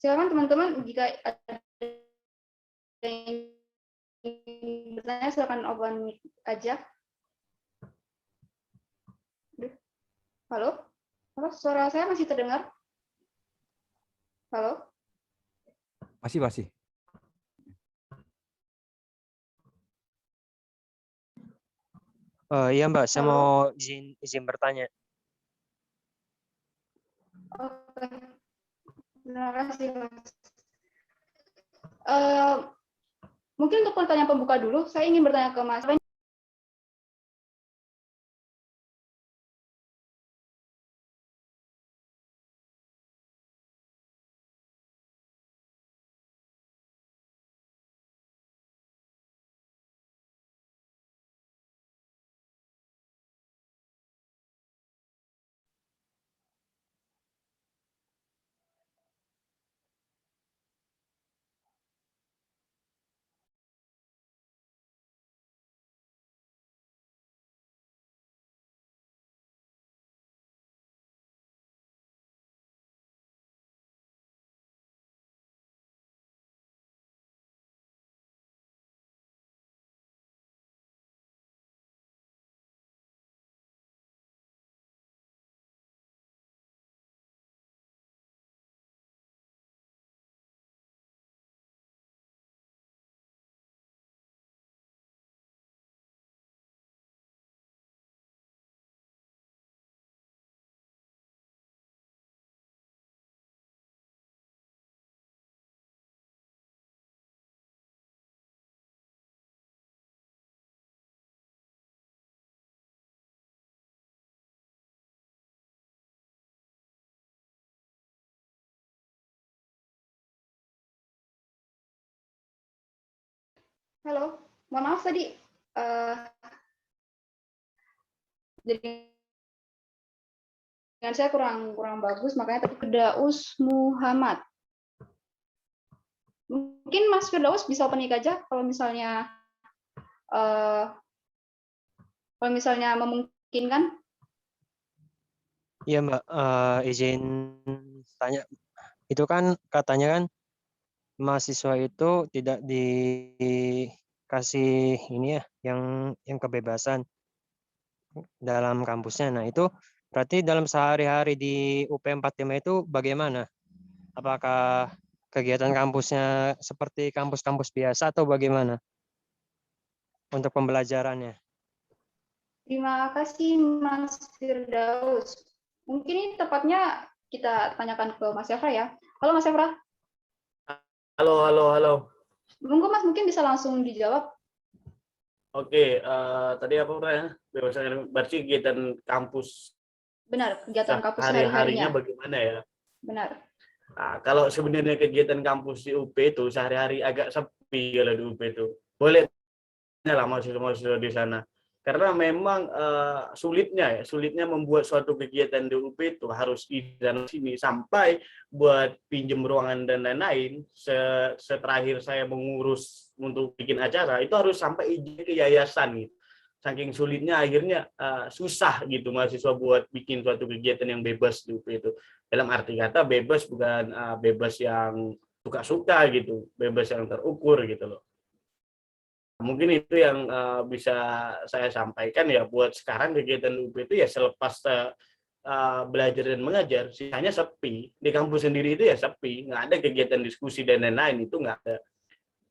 Silakan teman-teman, jika ada yang ingin bertanya, silakan open mic aja. Halo? Halo, suara saya masih terdengar? Halo? Masih. Iya Mbak, saya Halo? mau izin bertanya. Oke. Terima kasih, Mas. Mungkin untuk pertanyaan pembuka dulu, saya ingin bertanya ke Mas. Halo, mohon maaf tadi. Jadi dengan saya kurang bagus, makanya tadi Firdaus Muhammad. Mungkin Mas Firdaus bisa open mic aja kalau misalnya memungkinkan. Iya Mbak, izin tanya. Itu kan katanya kan mahasiswa itu tidak dikasih ini ya, yang kebebasan dalam kampusnya. Nah, itu berarti dalam sehari-hari di UP 45 itu bagaimana? Apakah kegiatan kampusnya seperti kampus-kampus biasa atau bagaimana untuk pembelajarannya? Terima kasih Mas Firdaus. Mungkin ini tepatnya kita tanyakan ke Mas Efra ya. Halo Mas Efra. Halo. Monggo Mas, mungkin bisa langsung dijawab. Oke, tadi apa ya? Berarti kegiatan kampus Benar, kegiatan kampus hari-harinya hari-harinya. bagaimana ya? Benar. Nah, kalau sebenarnya kegiatan kampus di UP itu sehari-hari agak sepi kalau di UP itu. Boleh lah mahasiswa-mahasiswa di sana. Karena memang sulitnya membuat suatu kegiatan di UP itu harus di dan sini sampai buat pinjam ruangan dan lain-lain. Seterakhir saya mengurus untuk bikin acara itu harus sampai izin ke yayasan gitu. Saking sulitnya akhirnya susah gitu mahasiswa buat bikin suatu kegiatan yang bebas di UP itu. Dalam arti kata bebas bukan bebas yang suka-suka gitu, bebas yang terukur gitu loh. Mungkin itu yang bisa saya sampaikan ya buat sekarang kegiatan UP itu ya selepas belajar dan mengajar, sisanya sepi. Di kampus sendiri itu ya sepi, nggak ada kegiatan diskusi dan lain-lain, itu nggak ada.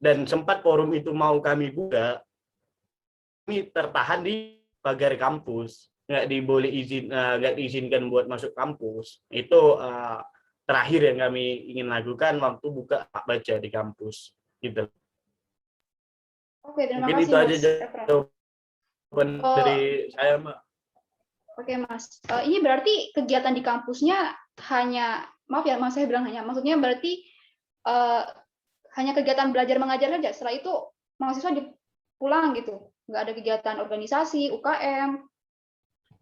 Dan sempat forum itu mau kami buka, kami tertahan di pagar kampus, nggak diizinkan buat masuk kampus. Itu terakhir yang kami ingin lakukan waktu buka baca di kampus. Gitu. Oke, terima Mungkin kasih itu aja Mas Efra. jawaban dari saya, Mbak. Oke Mas, ini berarti kegiatan di kampusnya hanya, maaf ya Mas, saya bilang hanya, maksudnya berarti hanya kegiatan belajar mengajar saja. Setelah itu mahasiswa pulang gitu, nggak ada kegiatan organisasi, UKM.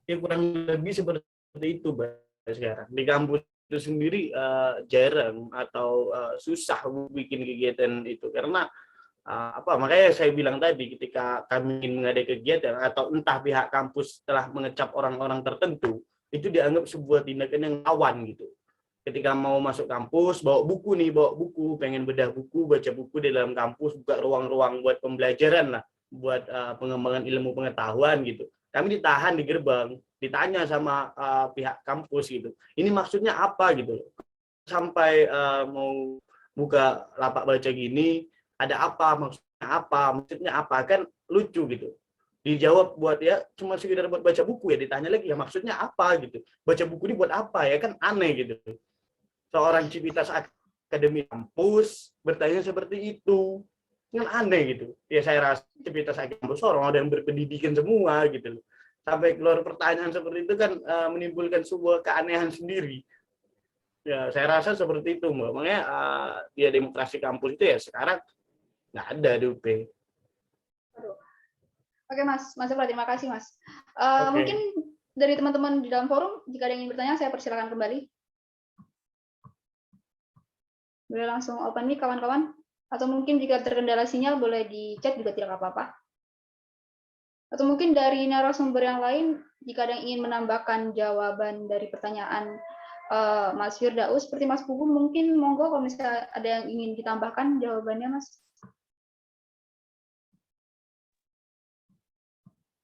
Ya kurang lebih seperti itu, Mbak. Sekarang di kampus itu sendiri jarang atau susah bikin kegiatan itu karena makanya saya bilang tadi ketika kami ingin mengadakan kegiatan atau entah pihak kampus telah mengecap orang-orang tertentu itu dianggap sebuah tindakan yang lawan gitu. Ketika mau masuk kampus bawa buku, pengen bedah buku, baca buku di dalam kampus, buka ruang-ruang buat pembelajaran lah, buat pengembangan ilmu pengetahuan gitu. Kami ditahan di gerbang, ditanya sama pihak kampus gitu. Ini maksudnya apa gitu? Sampai mau buka lapak baca gini, ada apa, maksudnya apa, kan lucu gitu. Dijawab buat ya cuma sekedar buat baca buku ya, ditanya lagi ya maksudnya apa gitu. Baca buku ini buat apa ya, kan aneh gitu. Seorang civitas akademi kampus bertanya seperti itu. Kan aneh gitu. Ya saya rasa civitas kampus orang ada yang berpendidikan semua gitu. Sampai keluar pertanyaan seperti itu kan menimbulkan sebuah keanehan sendiri. Ya, saya rasa seperti itu, Mbak. Makanya ya demokrasi kampus itu ya sekarang nggak ada di UP. Oke Mas Efra, terima kasih Mas. Oke. Mungkin dari teman-teman di dalam forum, jika ada yang ingin bertanya, saya persilakan kembali. Boleh langsung open mic kawan-kawan. Atau mungkin jika terkendala sinyal, boleh di chat juga tidak apa-apa. Atau mungkin dari narasumber yang lain, jika ada yang ingin menambahkan jawaban dari pertanyaan Mas Firdaus, seperti Mas Pugu, mungkin monggo kalau misalnya ada yang ingin ditambahkan jawabannya, Mas.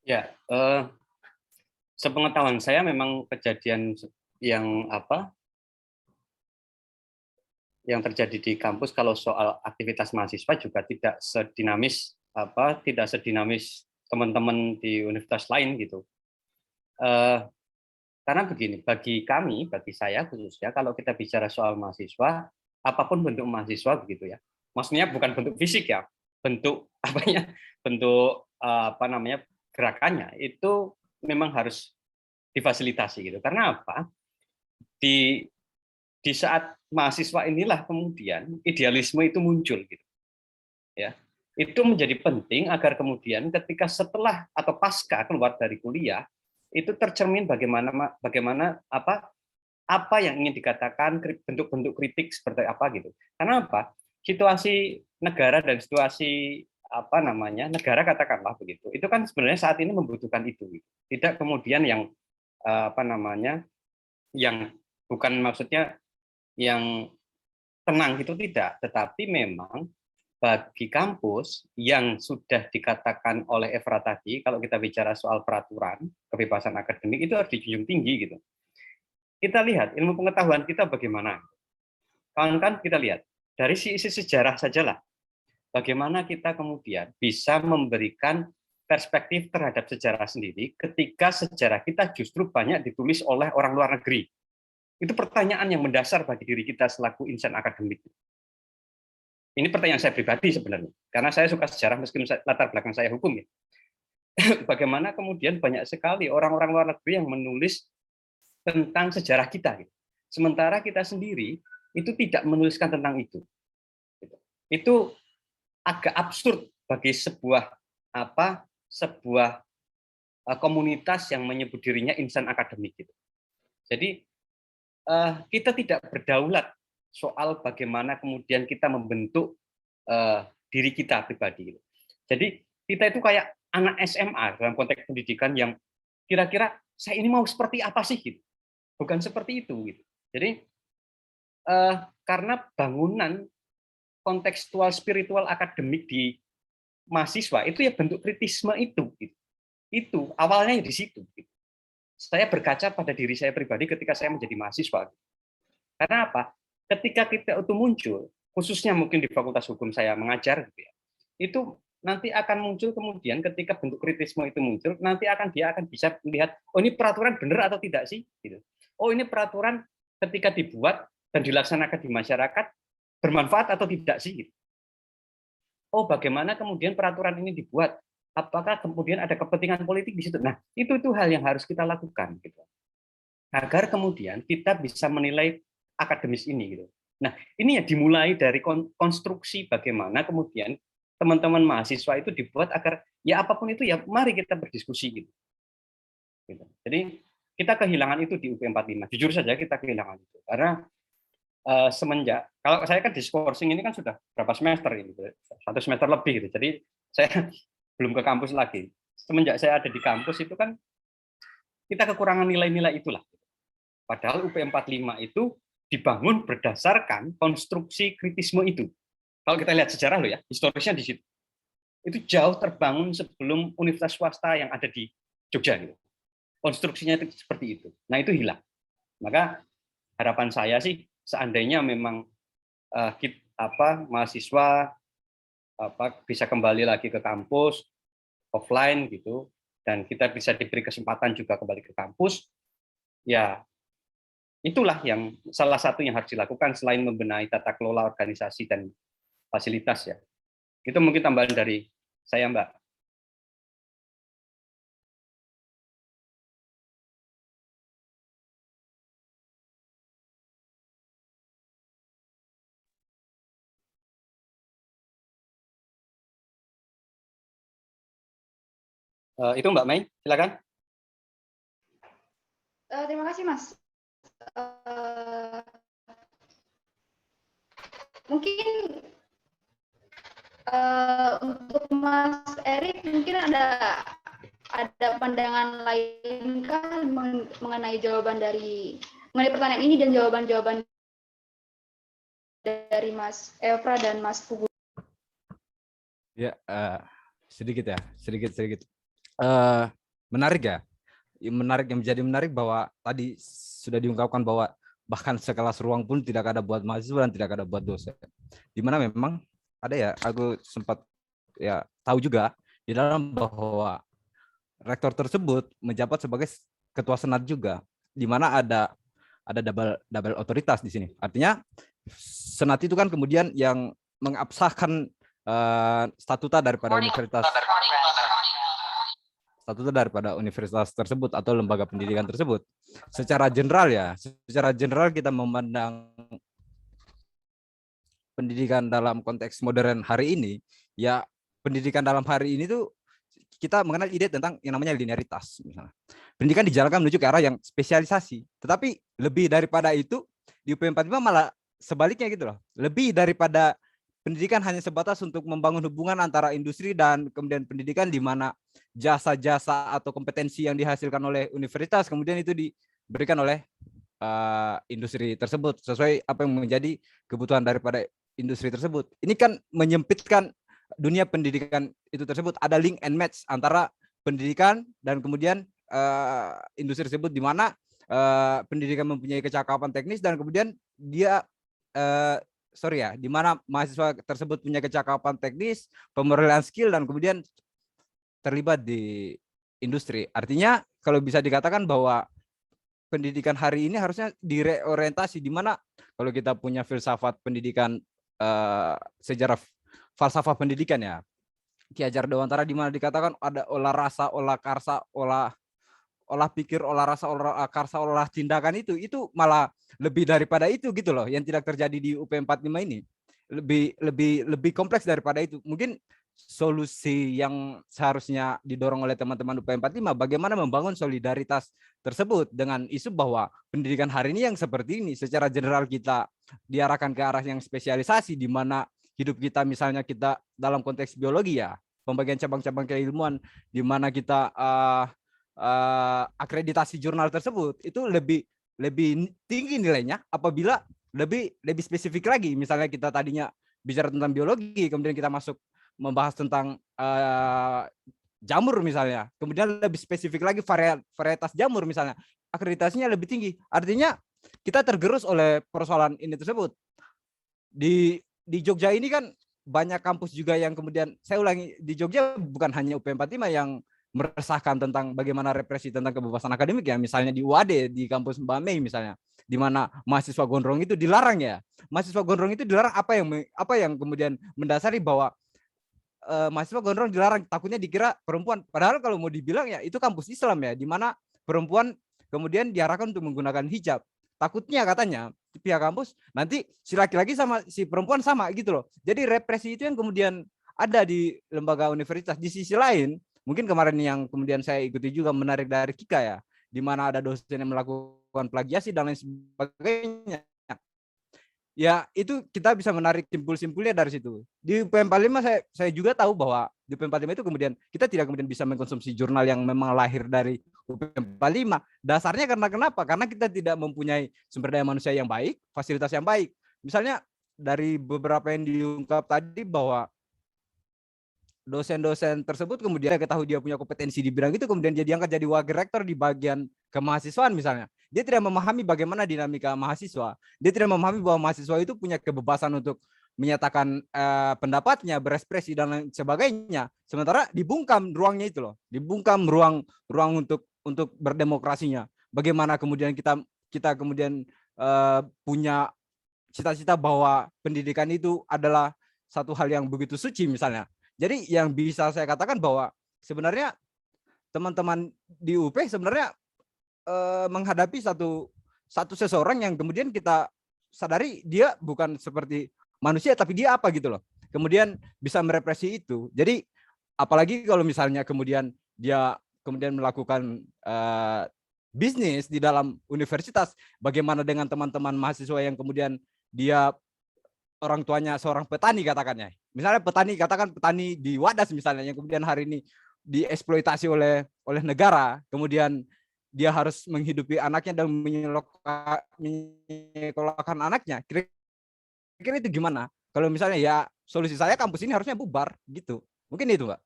Ya, sepengetahuan saya memang kejadian yang terjadi di kampus kalau soal aktivitas mahasiswa juga tidak sedinamis teman-teman di universitas lain gitu. Karena begini, bagi saya khususnya kalau kita bicara soal mahasiswa, apapun bentuk mahasiswa begitu ya. Maksudnya bukan bentuk fisik ya, bentuk gerakannya itu memang harus difasilitasi gitu. Karena apa? Di saat mahasiswa inilah kemudian idealisme itu muncul gitu. Ya. Itu menjadi penting agar kemudian ketika setelah atau pasca keluar dari kuliah itu tercermin bagaimana apa yang ingin dikatakan, bentuk-bentuk kritik seperti apa gitu. Karena apa? Situasi negara dan situasi negara katakanlah begitu. Itu kan sebenarnya saat ini membutuhkan itu. Tidak kemudian yang yang bukan maksudnya yang tenang itu tidak, tetapi memang bagi kampus yang sudah dikatakan oleh Efra tadi, kalau kita bicara soal peraturan kebebasan akademik itu harus dijunjung tinggi gitu. Kita lihat ilmu pengetahuan kita bagaimana. Kawan-kawan kita lihat dari sisi sejarah sajalah. Bagaimana kita kemudian bisa memberikan perspektif terhadap sejarah sendiri ketika sejarah kita justru banyak ditulis oleh orang luar negeri. Itu pertanyaan yang mendasar bagi diri kita selaku insan akademik. Ini pertanyaan saya pribadi sebenarnya, karena saya suka sejarah meskipun latar belakang saya hukum ya. Bagaimana kemudian banyak sekali orang-orang luar negeri yang menulis tentang sejarah kita. Sementara kita sendiri itu tidak menuliskan tentang itu. Itu agak absurd bagi sebuah komunitas yang menyebut dirinya insan akademik gitu. Jadi kita tidak berdaulat soal bagaimana kemudian kita membentuk diri kita pribadi gitu. Jadi kita itu kayak anak SMA dalam konteks pendidikan yang kira-kira saya ini mau seperti apa sih gitu. Bukan seperti itu gitu. Jadi karena bangunan kontekstual spiritual akademik di mahasiswa itu ya bentuk kritisme itu gitu. Itu awalnya di situ gitu. Saya berkaca pada diri saya pribadi ketika saya menjadi mahasiswa. Karena apa? Ketika kita itu muncul, khususnya mungkin di Fakultas Hukum saya mengajar gitu ya, itu nanti akan muncul kemudian ketika bentuk kritisme itu muncul, nanti dia akan bisa melihat, oh ini peraturan benar atau tidak sih? Gitu. Oh ini peraturan ketika dibuat dan dilaksanakan di masyarakat bermanfaat atau tidak sih? Gitu. Oh bagaimana kemudian peraturan ini dibuat? Apakah kemudian ada kepentingan politik di situ? Nah itu hal yang harus kita lakukan, gitu. Agar kemudian kita bisa menilai akademis ini, gitu. Nah ini ya dimulai dari konstruksi bagaimana kemudian teman-teman mahasiswa itu dibuat agar ya apapun itu ya mari kita berdiskusi gitu. Jadi kita kehilangan itu di UP 45. Jujur saja kita kehilangan itu karena semenjak kalau saya kan diskorsing ini kan sudah berapa semester ini, 1 semester lebih gitu. Jadi saya belum ke kampus lagi. Semenjak saya ada di kampus itu kan kita kekurangan nilai-nilai itulah. Padahal UP 45 itu dibangun berdasarkan konstruksi kritisme itu. Kalau kita lihat sejarah loh ya, historisnya di situ. Itu jauh terbangun sebelum universitas swasta yang ada di Jogja gitu. Konstruksinya itu seperti itu. Nah, itu hilang. Maka harapan saya sih seandainya memang mahasiswa bisa kembali lagi ke kampus offline gitu dan kita bisa diberi kesempatan juga kembali ke kampus, ya itulah yang salah satu yang harus dilakukan selain membenahi tata kelola organisasi dan fasilitas ya. Itu mungkin tambahan dari saya, Mbak. Itu Mbak Mei, silakan. Terima kasih Mas. Mungkin untuk Mas Erik mungkin ada pandangan lain kah mengenai mengenai pertanyaan ini dan jawaban-jawaban dari Mas Evra dan Mas Pugu? Ya, sedikit. Menarik ya. Menarik yang menjadi menarik bahwa tadi sudah diungkapkan bahwa bahkan sekelas ruang pun tidak ada buat mahasiswa dan tidak ada buat dosen. Di mana memang ada ya, aku sempat ya tahu juga di dalam bahwa rektor tersebut menjabat sebagai ketua senat juga, di mana ada double otoritas di sini. Artinya senat itu kan kemudian yang mengabsahkan statuta daripada universitas tersebut atau lembaga pendidikan tersebut. Secara general kita memandang pendidikan dalam konteks modern hari ini, ya pendidikan dalam hari ini tuh kita mengenal ide tentang yang namanya linearitas misalnya. Pendidikan dijalankan menuju ke arah yang spesialisasi. Tetapi lebih daripada itu di UP 45 malah sebaliknya gitu loh. Lebih daripada pendidikan hanya sebatas untuk membangun hubungan antara industri dan kemudian pendidikan, di mana jasa-jasa atau kompetensi yang dihasilkan oleh universitas kemudian itu diberikan oleh industri tersebut sesuai apa yang menjadi kebutuhan daripada industri tersebut. Ini kan menyempitkan dunia pendidikan itu tersebut. Ada link and match antara pendidikan dan kemudian industri tersebut, di mana pendidikan mempunyai kecakapan teknis dan kemudian dia di mana mahasiswa tersebut punya kecakapan teknis, pemerolehan skill dan kemudian terlibat di industri. Artinya kalau bisa dikatakan bahwa pendidikan hari ini harusnya direorientasi, di mana kalau kita punya filsafat pendidikan, sejarah falsafah pendidikan ya, Ki Hajar Dewantara, di mana dikatakan ada olah rasa, olah karsa, olah olah pikir, olah rasa, olah karsa, olah tindakan itu malah lebih daripada itu gitu loh, yang tidak terjadi di UP 45 ini. Lebih kompleks daripada itu. Mungkin solusi yang seharusnya didorong oleh teman-teman UP 45 bagaimana membangun solidaritas tersebut dengan isu bahwa pendidikan hari ini yang seperti ini secara general kita diarahkan ke arah yang spesialisasi, di mana hidup kita misalnya kita dalam konteks biologi ya, pembagian cabang-cabang keilmuan di mana kita akreditasi jurnal tersebut itu lebih tinggi nilainya apabila lebih spesifik lagi. Misalnya kita tadinya bicara tentang biologi, kemudian kita masuk membahas tentang jamur misalnya, kemudian lebih spesifik lagi varietas jamur misalnya, akreditasinya lebih tinggi. Artinya kita tergerus oleh persoalan ini tersebut. Di Jogja ini kan banyak kampus juga yang kemudian, saya ulangi, di Jogja bukan hanya UP 45 yang meresahkan tentang bagaimana represi tentang kebebasan akademik ya, misalnya di UAD, di kampus Mbak Mei misalnya, di mana mahasiswa gondrong itu dilarang ya. Mahasiswa gondrong itu dilarang, apa yang kemudian mendasari bahwa mahasiswa gondrong dilarang, takutnya dikira perempuan, padahal kalau mau dibilang ya itu kampus Islam ya, di mana perempuan kemudian diarahkan untuk menggunakan hijab. Takutnya katanya pihak kampus nanti si laki-laki sama si perempuan sama gitu loh. Jadi represi itu yang kemudian ada di lembaga universitas. Di sisi lain, mungkin kemarin yang kemudian saya ikuti juga menarik dari Kika ya, di mana ada dosen yang melakukan plagiasi dan lain sebagainya. Ya itu kita bisa menarik simpul-simpulnya dari situ. Di UP45 saya juga tahu bahwa di UP45 itu kemudian kita tidak kemudian bisa mengkonsumsi jurnal yang memang lahir dari UP45. Dasarnya karena kenapa? Karena kita tidak mempunyai sumber daya manusia yang baik, fasilitas yang baik. Misalnya dari beberapa yang diungkap tadi bahwa dosen-dosen tersebut kemudian ketahui dia punya kompetensi di bidang itu, kemudian dia diangkat jadi wakil rektor di bagian kemahasiswaan misalnya. Dia tidak memahami bagaimana dinamika mahasiswa. Dia tidak memahami bahwa mahasiswa itu punya kebebasan untuk menyatakan pendapatnya, berekspresi dan lain sebagainya. Sementara dibungkam ruangnya itu loh, dibungkam ruang untuk berdemokrasinya. Bagaimana kemudian kita kemudian punya cita-cita bahwa pendidikan itu adalah satu hal yang begitu suci misalnya. Jadi yang bisa saya katakan bahwa sebenarnya teman-teman di UP sebenarnya menghadapi satu seseorang yang kemudian kita sadari dia bukan seperti manusia, tapi dia apa gitu loh. Kemudian bisa merepresi itu. Jadi apalagi kalau misalnya kemudian dia kemudian melakukan bisnis di dalam universitas, bagaimana dengan teman-teman mahasiswa yang kemudian dia orang tuanya seorang petani katakannya. Misalnya petani di Wadas misalnya yang kemudian hari ini dieksploitasi oleh negara, kemudian dia harus menghidupi anaknya dan menyekolahkan anaknya. Kira-kira itu gimana? Kalau misalnya ya solusi saya kampus ini harusnya bubar gitu. Mungkin itu, Mbak.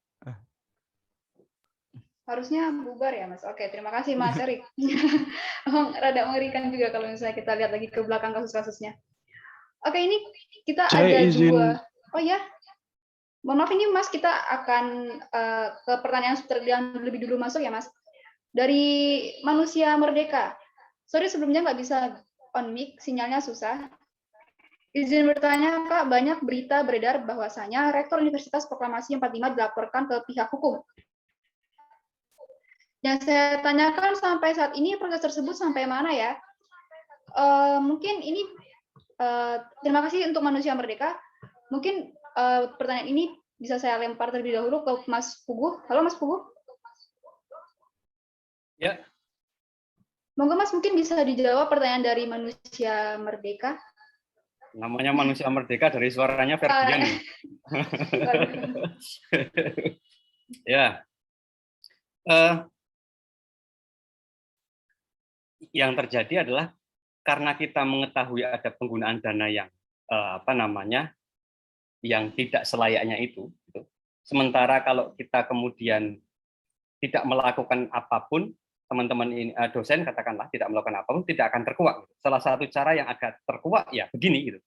Harusnya bubar ya, Mas. Oke, terima kasih Mas Erik. Rada mengerikan juga kalau misalnya kita lihat lagi ke belakang kasus-kasusnya. Oke, ini kita ada dua. Oh ya, mohon maaf ini Mas, kita akan ke pertanyaan yang lebih dulu masuk ya Mas. Dari Manusia Merdeka. Sorry sebelumnya nggak bisa on mic, sinyalnya susah. Izin bertanya Kak, banyak berita beredar bahwasanya Rektor Universitas Proklamasi 45 dilaporkan ke pihak hukum. Yang saya tanyakan sampai saat ini proses tersebut sampai mana ya? Mungkin ini terima kasih untuk Manusia Merdeka. Mungkin pertanyaan ini bisa saya lempar terlebih dahulu ke Mas Puguh. Halo Mas Puguh. Ya. Monggo Mas, mungkin bisa dijawab pertanyaan dari Manusia Merdeka. Namanya Manusia Merdeka dari suaranya Ferdian. Ya. Yang terjadi adalah karena kita mengetahui ada penggunaan dana yang yang tidak selayaknya itu. Sementara kalau kita kemudian tidak melakukan apapun, teman-teman ini dosen katakanlah tidak melakukan apapun, tidak akan terkuak. Salah satu cara yang agak terkuak ya begini gitu.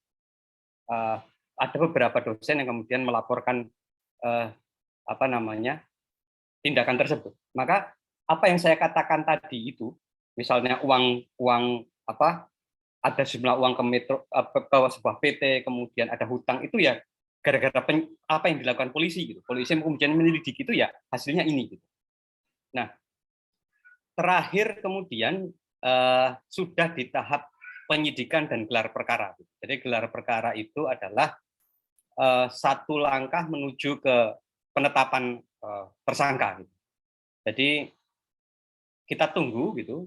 Ada beberapa dosen yang kemudian melaporkan tindakan tersebut. Maka apa yang saya katakan tadi itu, misalnya uang ada sejumlah uang ke metro, ke sebuah PT, kemudian ada hutang, itu ya gara-gara apa yang dilakukan polisi gitu. Polisi kemudian menyelidiki itu ya hasilnya ini gitu. Nah, terakhir kemudian sudah di tahap penyidikan dan gelar perkara. Jadi gelar perkara itu adalah satu langkah menuju ke penetapan tersangka. Jadi kita tunggu gitu,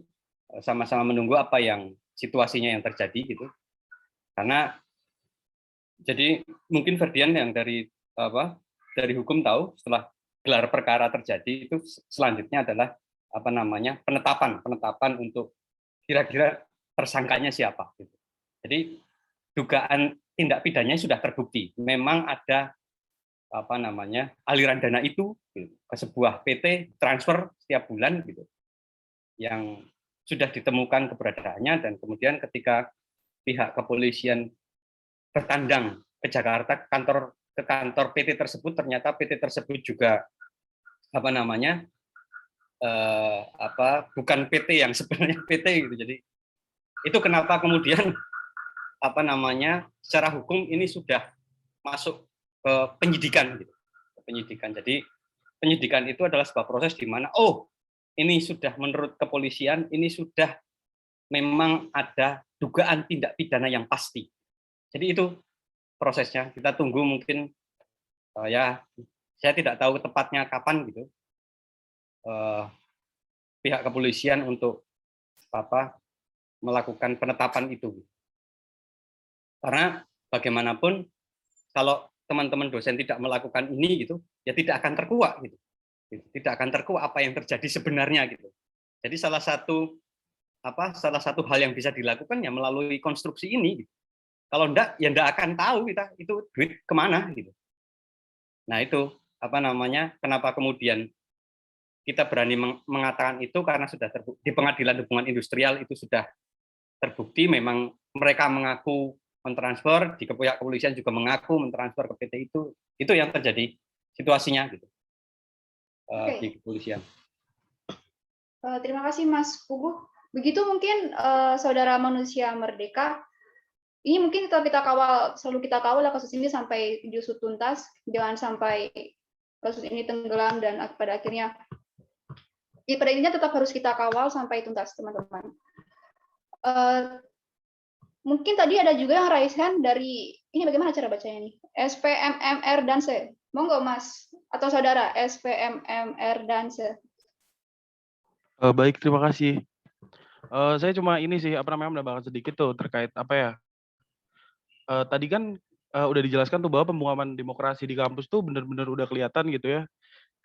sama-sama menunggu apa yang situasinya yang terjadi gitu. Karena jadi mungkin Ferdian yang dari hukum tahu, setelah gelar perkara terjadi itu selanjutnya adalah penetapan untuk kira-kira tersangkanya siapa gitu. Jadi dugaan tindak pidananya sudah terbukti. Memang ada aliran dana itu gitu, ke sebuah PT transfer setiap bulan gitu, yang sudah ditemukan keberadaannya, dan kemudian ketika pihak kepolisian bertandang ke Jakarta ke kantor PT tersebut, ternyata PT tersebut juga bukan PT yang sebenarnya PT gitu. Jadi itu kenapa kemudian secara hukum ini sudah masuk ke penyidikan gitu. Penyidikan. Jadi penyidikan itu adalah sebuah proses di mana ini sudah menurut kepolisian ini sudah memang ada dugaan tindak pidana yang pasti. Jadi itu prosesnya. Kita tunggu mungkin saya tidak tahu tepatnya kapan gitu. Pihak kepolisian untuk melakukan penetapan itu. Karena bagaimanapun kalau teman-teman dosen tidak melakukan ini gitu, ya tidak akan terkuak gitu. Tidak akan terkuak apa yang terjadi sebenarnya gitu. Jadi salah satu hal yang bisa dilakukan ya melalui konstruksi ini gitu. Kalau enggak ya enggak akan tahu kita itu duit kemana gitu. Nah itu kenapa kemudian kita berani mengatakan itu, karena sudah terbukti di Pengadilan Hubungan Industrial itu sudah terbukti memang mereka mengaku mentransfer, di pihak kepolisian juga mengaku mentransfer ke PT itu yang terjadi situasinya gitu. Di kepolisian. Terima kasih Mas Puguh. Begitu mungkin Saudara Manusia Merdeka, ini mungkin selalu kita kawal kasus ini sampai diusut tuntas, jangan sampai kasus ini tenggelam dan pada akhirnya tetap harus kita kawal sampai tuntas, teman-teman. Mungkin tadi ada juga yang raise hand dari, ini bagaimana cara bacanya nih? SPMMR Danse. Monggo Mas, atau Saudara SPMMR Danse. Baik, terima kasih. Saya cuma ini sih, menambahkan sedikit tuh terkait tadi kan udah dijelaskan tuh bahwa pembuangan demokrasi di kampus tuh benar-benar udah kelihatan gitu ya.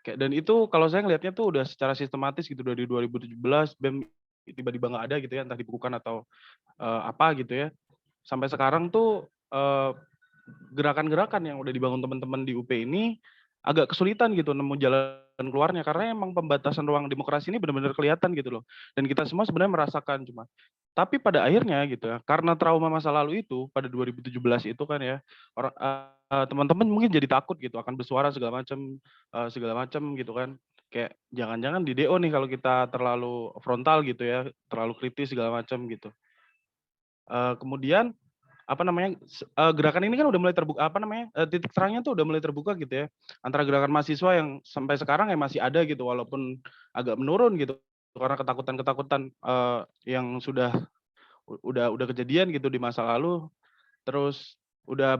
Dan itu kalau saya ngelihatnya tuh udah secara sistematis gitu dari 2017 BEM tiba-tiba nggak ada gitu ya, entah dibekukan atau apa gitu ya. Sampai sekarang tuh gerakan-gerakan yang udah dibangun teman-teman di UP ini agak kesulitan gitu nemu jalan keluarnya, karena emang pembatasan ruang demokrasi ini benar-benar kelihatan gitu loh. Dan kita semua sebenarnya merasakan tapi pada akhirnya gitu ya, karena trauma masa lalu itu pada 2017 itu kan ya, teman-teman mungkin jadi takut gitu akan bersuara segala macam gitu kan. Kayak jangan-jangan di DO nih kalau kita terlalu frontal gitu ya, terlalu kritis segala macam gitu. Kemudian gerakan ini kan udah mulai terbuka, titik terangnya tuh udah mulai terbuka gitu ya, antara gerakan mahasiswa yang sampai sekarang ya masih ada gitu, walaupun agak menurun gitu karena ketakutan yang udah kejadian gitu di masa lalu. Terus udah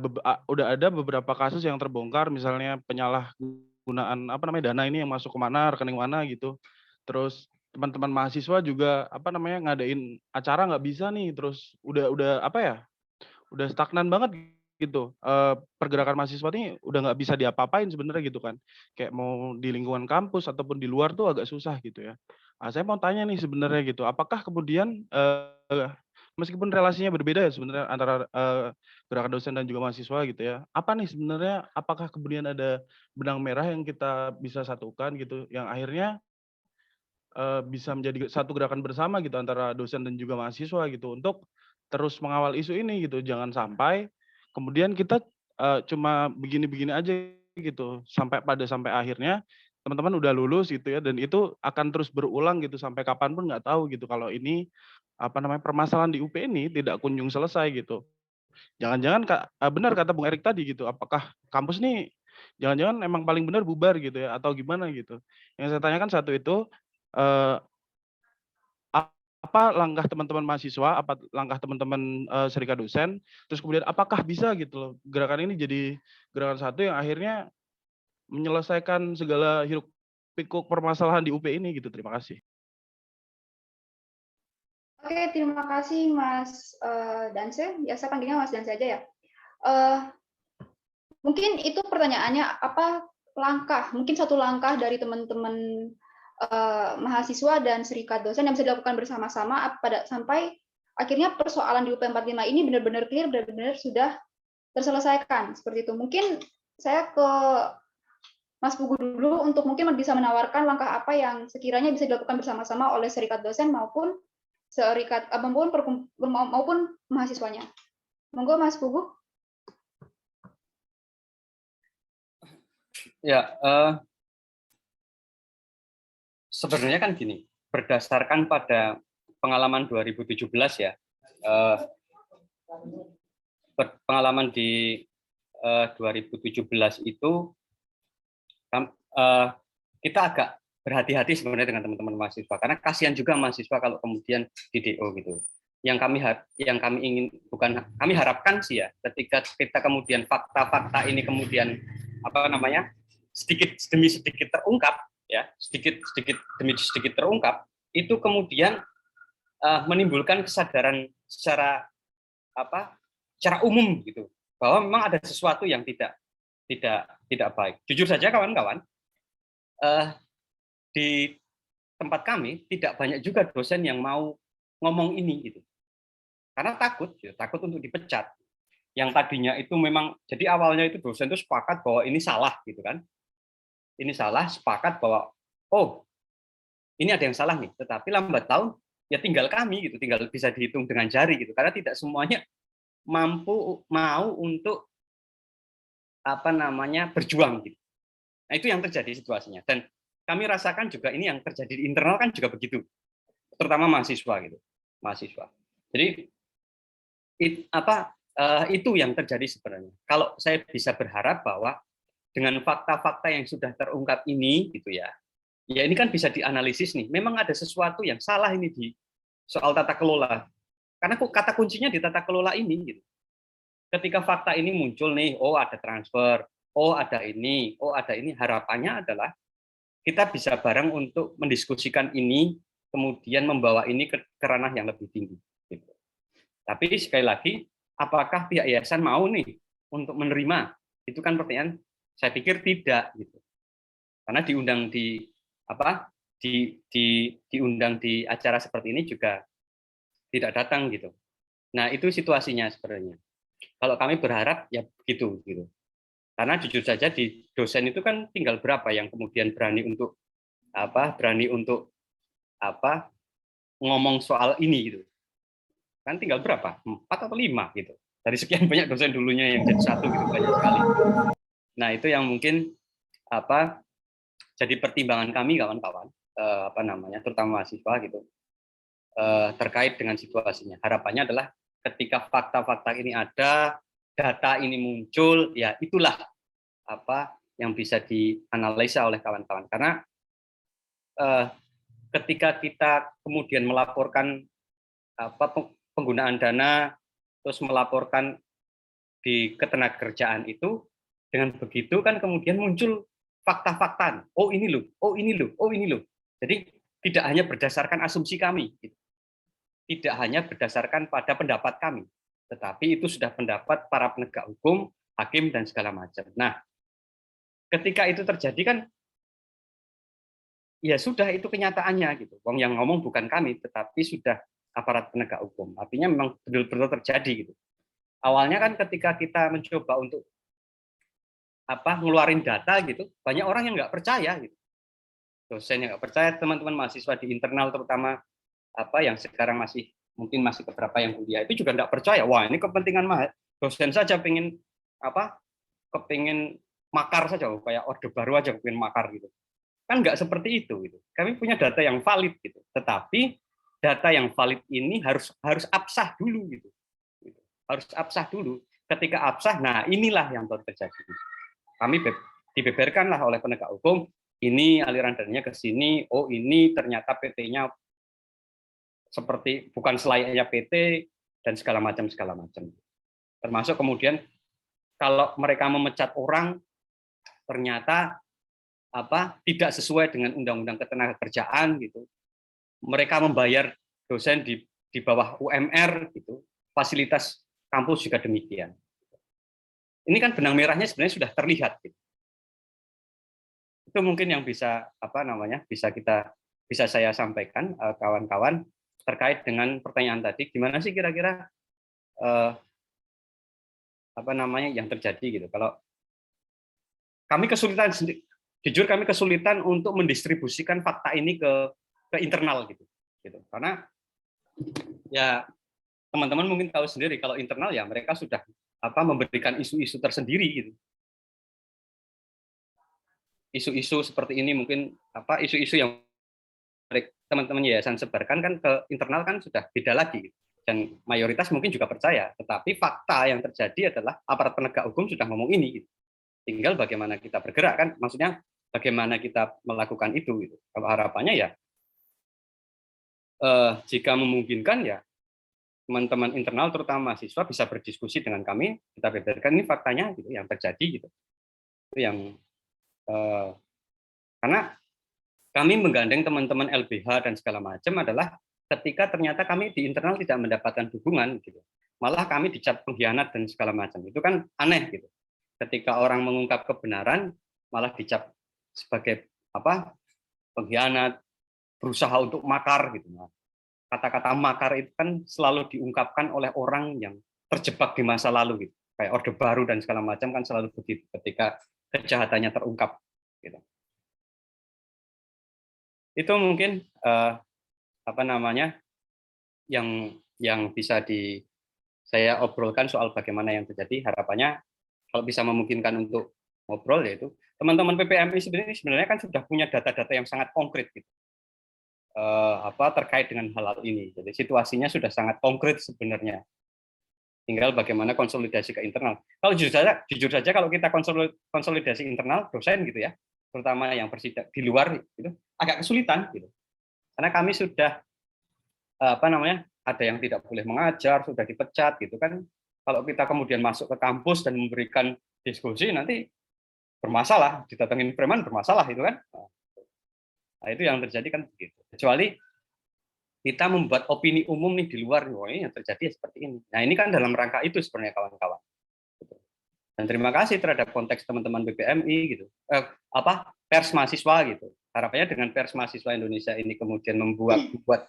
ada beberapa kasus yang terbongkar, misalnya penyalahgunaan dana ini yang masuk ke mana, rekening mana gitu. Terus teman-teman mahasiswa juga ngadain acara nggak bisa nih, terus udah stagnan banget gitu. Pergerakan mahasiswa ini udah nggak bisa diapa-apain sebenarnya gitu kan. Kayak mau di lingkungan kampus ataupun di luar tuh agak susah gitu ya. Saya mau tanya nih sebenarnya gitu, apakah kemudian meskipun relasinya berbeda ya sebenarnya antara gerakan dosen dan juga mahasiswa gitu ya, apa nih sebenarnya, apakah kemudian ada benang merah yang kita bisa satukan gitu, yang akhirnya bisa menjadi satu gerakan bersama gitu antara dosen dan juga mahasiswa gitu untuk terus mengawal isu ini gitu. Jangan sampai kemudian kita cuma begini-begini aja gitu sampai akhirnya teman-teman udah lulus gitu ya, dan itu akan terus berulang gitu sampai kapanpun nggak tahu gitu kalau ini permasalahan di UP ini tidak kunjung selesai gitu. Jangan-jangan benar kata Bung Erik tadi gitu, apakah kampus nih jangan-jangan emang paling benar bubar gitu ya atau gimana gitu. Yang saya tanyakan satu itu, apa langkah teman-teman mahasiswa, apa langkah teman-teman serikat dosen, terus kemudian apakah bisa gitu loh gerakan ini jadi gerakan satu yang akhirnya menyelesaikan segala hiruk pikuk permasalahan di UP ini gitu. Terima kasih. Oke, terima kasih Mas Danse. Ya, saya panggilnya Mas Danse aja ya. Mungkin itu pertanyaannya apa langkah, mungkin satu langkah dari teman-teman mahasiswa dan serikat dosen yang bisa dilakukan bersama-sama sampai akhirnya persoalan di UP 45 ini benar-benar clear, benar-benar sudah terselesaikan seperti itu. Mungkin saya ke Mas Pugu dulu untuk mungkin bisa menawarkan langkah apa yang sekiranya bisa dilakukan bersama-sama oleh serikat dosen maupun maupun mahasiswanya. Monggo Mas Pugu. Ya, sebenarnya kan gini, berdasarkan pada pengalaman 2017 ya, pengalaman di 2017 itu kita agak berhati-hati sebenarnya dengan teman-teman mahasiswa, karena kasihan juga mahasiswa kalau kemudian di DO gitu. Yang kami ingin, bukan kami harapkan sih ya, ketika kita kemudian fakta-fakta ini kemudian sedikit demi sedikit terungkap ya, sedikit demi sedikit terungkap, itu kemudian menimbulkan kesadaran secara umum gitu, bahwa memang ada sesuatu yang tidak baik. Jujur saja kawan-kawan, di tempat kami tidak banyak juga dosen yang mau ngomong ini gitu, karena takut untuk dipecat. Yang tadinya itu memang, jadi awalnya itu dosen itu sepakat bahwa ini salah gitu kan, ini salah, sepakat bahwa oh ini ada yang salah nih, tetapi lambat laun ya tinggal kami gitu, tinggal bisa dihitung dengan jari gitu, karena tidak semuanya mau untuk berjuang gitu. Nah, itu yang terjadi situasinya, dan kami rasakan juga ini yang terjadi di internal kan juga begitu, terutama mahasiswa gitu, mahasiswa. Jadi itu yang terjadi sebenarnya. Kalau saya bisa berharap bahwa dengan fakta-fakta yang sudah terungkap ini gitu ya ini kan bisa dianalisis nih, memang ada sesuatu yang salah ini di soal tata kelola, karena kata kuncinya di tata kelola ini gitu. Ketika fakta ini muncul nih, oh ada transfer, oh ada ini, harapannya adalah kita bisa bareng untuk mendiskusikan ini, kemudian membawa ini ke ranah yang lebih tinggi gitu. Tapi sekali lagi, apakah pihak yayasan mau nih untuk menerima? Itu kan pertanyaan, saya pikir tidak gitu. Karena diundang diundang di acara seperti ini juga tidak datang gitu. Nah, itu situasinya sebenarnya. Kalau kami berharap ya begitu gitu. Karena jujur saja di dosen itu kan tinggal berapa yang kemudian berani untuk ngomong soal ini gitu. Kan tinggal berapa? 4 atau 5 gitu. Dari sekian banyak dosen dulunya yang jadi satu gitu, banyak sekali. Nah, itu yang mungkin jadi pertimbangan kami kawan-kawan, terutama mahasiswa gitu, terkait dengan situasinya. Harapannya adalah ketika fakta-fakta ini ada, data ini muncul, ya itulah yang bisa dianalisa oleh kawan-kawan. Karena ketika kita kemudian melaporkan penggunaan dana, terus melaporkan di ketenagakerjaan itu, dengan begitu kan kemudian muncul fakta-fakta. Oh ini loh, oh ini loh, oh ini loh. Jadi tidak hanya berdasarkan asumsi kami, tidak hanya berdasarkan pada pendapat kami, tetapi itu sudah pendapat para penegak hukum, hakim, dan segala macam. Nah, ketika itu terjadi kan, ya sudah itu kenyataannya gitu. Wong yang ngomong bukan kami, tetapi sudah aparat penegak hukum. Artinya memang betul-betul terjadi gitu. Awalnya kan ketika kita mencoba untuk ngeluarin data gitu, banyak orang yang nggak percaya gitu. Dosen yang nggak percaya, teman-teman mahasiswa di internal terutama yang sekarang mungkin masih beberapa yang kuliah itu juga nggak percaya. Wah, ini kepentingan dosen saja pengen makar saja, kayak orde baru aja pengen makar gitu. Kan nggak seperti itu gitu. Kami punya data yang valid gitu. Tetapi data yang valid ini harus absah dulu gitu. Harus absah dulu. Ketika absah, nah inilah yang baru terjadi. Kami dibeberkanlah oleh penegak hukum, ini aliran dananya ke sini, oh ini ternyata PT-nya seperti bukan selayaknya PT dan segala macam. Termasuk kemudian kalau mereka memecat orang ternyata tidak sesuai dengan undang-undang ketenagakerjaan gitu. Mereka membayar dosen di bawah UMR gitu. Fasilitas kampus juga demikian. Ini kan benang merahnya sebenarnya sudah terlihat gitu. Itu mungkin yang bisa bisa saya sampaikan kawan-kawan terkait dengan pertanyaan tadi, gimana sih kira-kira yang terjadi gitu. Kalau kami kesulitan, jujur kami kesulitan untuk mendistribusikan fakta ini ke internal gitu. Karena ya teman-teman mungkin tahu sendiri kalau internal ya mereka sudah memberikan isu-isu tersendiri gitu. Isu-isu seperti ini mungkin isu-isu yang teman-teman yayasan sebarkan kan ke internal kan sudah beda lagi. Dan mayoritas mungkin juga percaya, tetapi fakta yang terjadi adalah aparat penegak hukum sudah ngomong ini. Gitu. Tinggal bagaimana kita bergerak kan, maksudnya bagaimana kita melakukan itu. Gitu. Kalau harapannya ya, jika memungkinkan ya, teman-teman internal terutama mahasiswa bisa berdiskusi dengan kami, kita beberkan ini faktanya gitu, yang terjadi gitu. Itu yang karena kami menggandeng teman-teman LBH dan segala macam adalah ketika ternyata kami di internal tidak mendapatkan dukungan gitu. Malah kami dicap pengkhianat dan segala macam. Itu kan aneh gitu. Ketika orang mengungkap kebenaran malah dicap sebagai pengkhianat, berusaha untuk makar gitu. Kata-kata makar itu kan selalu diungkapkan oleh orang yang terjebak di masa lalu gitu. Kayak Orde Baru dan segala macam kan selalu begitu ketika kejahatannya terungkap gitu. Itu mungkin yang bisa saya obrolkan soal bagaimana yang terjadi. Harapannya kalau bisa memungkinkan untuk ngobrol, yaitu teman-teman PPMI sebenarnya kan sudah punya data-data yang sangat konkret gitu. Terkait dengan hal ini. Jadi situasinya sudah sangat konkret sebenarnya. Tinggal bagaimana konsolidasi ke internal. Kalau jujur saja kalau kita konsolidasi internal dosen gitu ya, terutama yang bersidak di luar itu agak kesulitan gitu. Karena kami sudah ada yang tidak boleh mengajar, sudah dipecat gitu kan. Kalau kita kemudian masuk ke kampus dan memberikan diskusi nanti bermasalah, didatengin preman bermasalah itu kan. Nah, itu yang terjadi kan begitu. Kecuali kita membuat opini umum nih di luar, ini yang terjadi seperti ini. Nah, ini kan dalam rangka itu sebenarnya kawan-kawan. Dan terima kasih terhadap konteks teman-teman BPMI gitu. Pers mahasiswa gitu. Harapannya dengan pers mahasiswa Indonesia ini kemudian membuat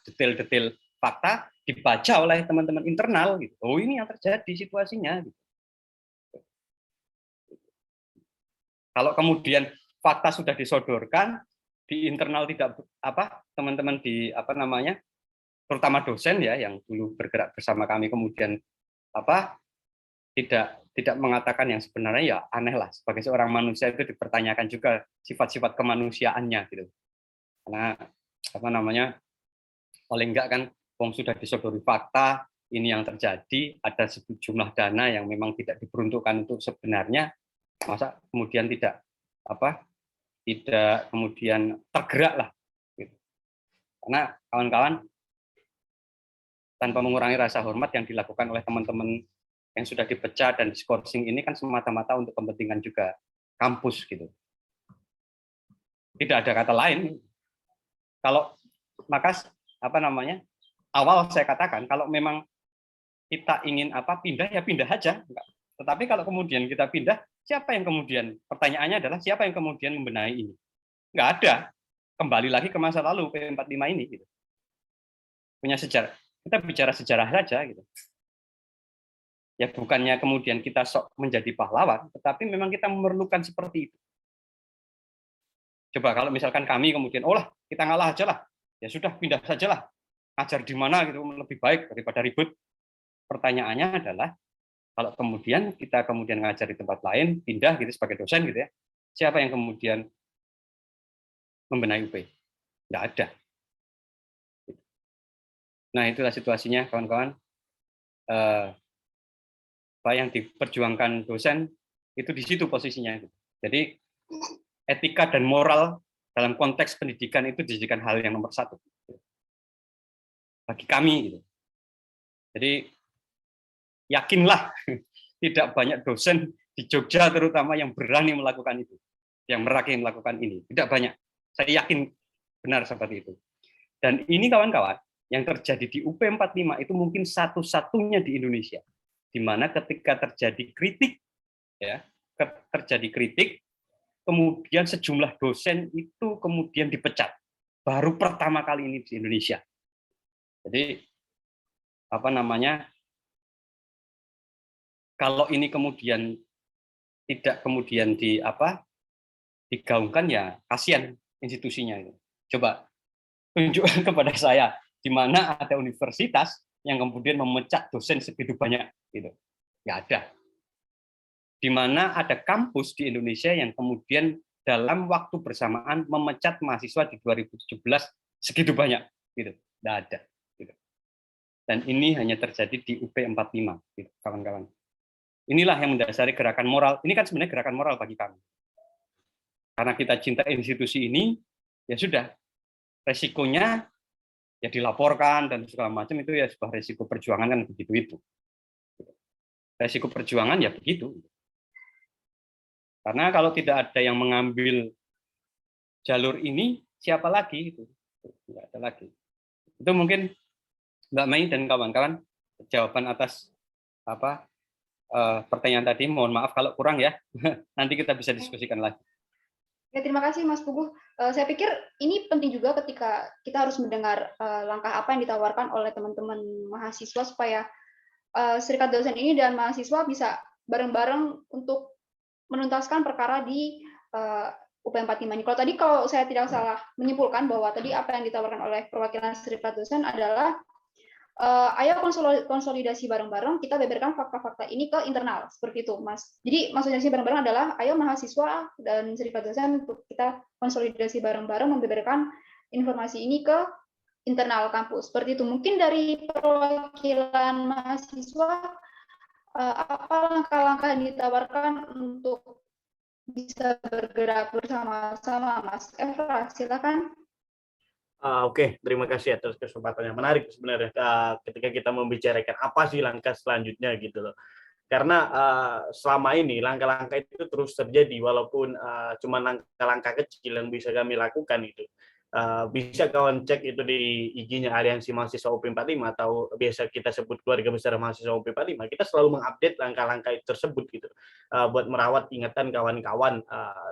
detail-detail fakta dibaca oleh teman-teman internal gitu. Oh, ini yang terjadi situasinya gitu. Kalau kemudian fakta sudah disodorkan di internal tidak teman-teman di terutama dosen ya yang dulu bergerak bersama kami kemudian tidak mengatakan yang sebenarnya ya aneh lah, sebagai seorang manusia itu dipertanyakan juga sifat-sifat kemanusiaannya gitu. Karena paling enggak kan sudah disodori fakta, ini yang terjadi, ada sejumlah dana yang memang tidak diperuntukkan untuk sebenarnya, masa kemudian tidak kemudian tergerak lah gitu. Karena kawan-kawan tanpa mengurangi rasa hormat yang dilakukan oleh teman-teman yang sudah dipecat dan diskorsing ini kan semata-mata untuk kepentingan juga kampus gitu. Tidak ada kata lain. Kalau awal saya katakan kalau memang kita ingin pindah ya pindah aja. Tetapi kalau kemudian kita pindah, siapa yang kemudian pertanyaannya adalah siapa yang kemudian membenahi ini? Nggak ada. Kembali lagi ke masa lalu P45 ini gitu. Punya sejarah. Kita bicara sejarah saja gitu. Ya bukannya kemudian kita sok menjadi pahlawan, tetapi memang kita memerlukan seperti itu. Coba kalau misalkan kami kemudian, kita ngalah aja lah, ya sudah pindah saja lah, ajar di mana gitu lebih baik daripada ribut. Pertanyaannya adalah, kalau kemudian kita kemudian ngajar di tempat lain, pindah gitu sebagai dosen gitu ya, siapa yang kemudian membenahi UP? Nggak ada. Nah itulah situasinya kawan-kawan. Apa yang diperjuangkan dosen itu di situ posisinya. Jadi etika dan moral dalam konteks pendidikan itu dijadikan hal yang nomor satu. bagi kami gitu. Jadi yakinlah tidak banyak dosen di Jogja terutama yang berani melakukan itu, yang berani melakukan ini. Tidak banyak. Saya yakin benar seperti itu. Dan ini kawan-kawan, yang terjadi di UP 45 itu mungkin satu-satunya di Indonesia, di mana ketika terjadi kritik, ya, kemudian sejumlah dosen itu kemudian dipecat. Baru pertama kali ini di Indonesia. Jadi kalau ini kemudian tidak kemudian digaungkan, ya kasihan institusinya itu. Coba tunjukkan kepada saya di mana ada universitas yang kemudian memecat dosen segitu banyak gitu. Nggak ada. Di mana ada kampus di Indonesia yang kemudian dalam waktu bersamaan memecat mahasiswa di 2017 segitu banyak gitu. Nggak ada gitu. Dan ini hanya terjadi di UP 45 gitu, kawan-kawan. Inilah yang mendasari gerakan moral. Ini kan sebenarnya gerakan moral bagi kami. Karena kita cinta institusi ini, ya sudah, resikonya ya dilaporkan dan segala macam, itu ya sebuah resiko perjuangan kan begitu itu. Resiko perjuangan ya begitu. Karena kalau tidak ada yang mengambil jalur ini, siapa lagi itu? Tidak ada lagi. Itu mungkin Mbak Mei dan kawan-kawan jawaban atas pertanyaan tadi. Mohon maaf kalau kurang ya. Nanti kita bisa diskusikan lagi. Ya, terima kasih Mas Puguh. Saya pikir ini penting juga ketika kita harus mendengar langkah apa yang ditawarkan oleh teman-teman mahasiswa supaya serikat dosen ini dan mahasiswa bisa bareng-bareng untuk menuntaskan perkara di UP 45 ini. Kalau saya tidak salah menyimpulkan bahwa tadi apa yang ditawarkan oleh perwakilan serikat dosen adalah ayo konsolidasi bareng-bareng, kita beberkan fakta-fakta ini ke internal, seperti itu, Mas. Jadi maksudnya sih bareng-bareng adalah ayo mahasiswa dan serikat dosen untuk kita konsolidasi bareng-bareng membeberkan informasi ini ke internal kampus, seperti itu. Mungkin dari perwakilan mahasiswa, apa langkah-langkah yang ditawarkan untuk bisa bergerak bersama-sama, Mas Efra, silakan. Oke, terima kasih atas kesempatannya. Menarik sebenarnya ketika kita membicarakan apa sih langkah selanjutnya gitu loh. Karena selama ini langkah-langkah itu terus terjadi walaupun cuma langkah-langkah kecil yang bisa kami lakukan itu. Bisa kawan cek itu di IG-nya Aliansi Mahasiswa UP 45 atau biasa kita sebut keluarga besar mahasiswa UP 45. Kita selalu mengupdate langkah-langkah tersebut gitu buat merawat ingatan kawan-kawan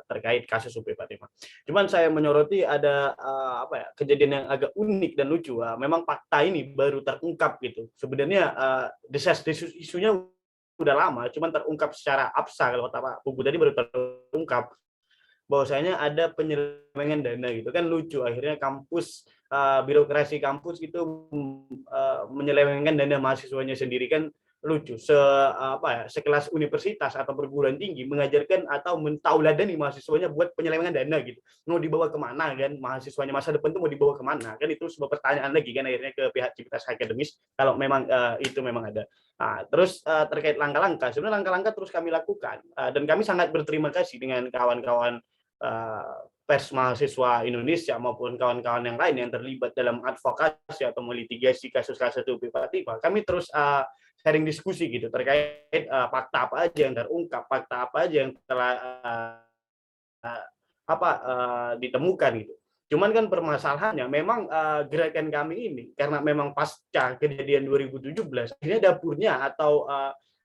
terkait kasus UP 45. Cuman saya menyoroti ada kejadian yang agak unik dan lucu. Memang fakta ini baru terungkap gitu. Sebenarnya desas-desus isunya udah lama, cuman terungkap secara abstrak. Kalau kata Pak Puguh tadi baru terungkap bahwasanya ada penyelewengan dana gitu kan, lucu. Akhirnya kampus birokrasi kampus itu menyelewengkan dana mahasiswanya sendiri kan, lucu. Sekelas universitas atau perguruan tinggi mengajarkan atau mentauladani mahasiswanya buat penyelewengan dana gitu. Mau dibawa kemana kan mahasiswanya, masa depan itu mau dibawa kemana kan, itu sebuah pertanyaan lagi kan akhirnya ke pihak Civitas Akademis kalau memang itu memang ada. Terus terkait langkah-langkah, sebenarnya langkah-langkah terus kami lakukan dan kami sangat berterima kasih dengan kawan-kawan pers mahasiswa Indonesia maupun kawan-kawan yang lain yang terlibat dalam advokasi atau melitigasi kasus-kasus UP 45. Kami terus sharing diskusi gitu terkait fakta apa aja yang terungkap, fakta apa aja yang telah ditemukan gitu. Cuman kan permasalahannya memang gerakan kami ini karena memang pasca kejadian 2017 akhirnya dapurnya atau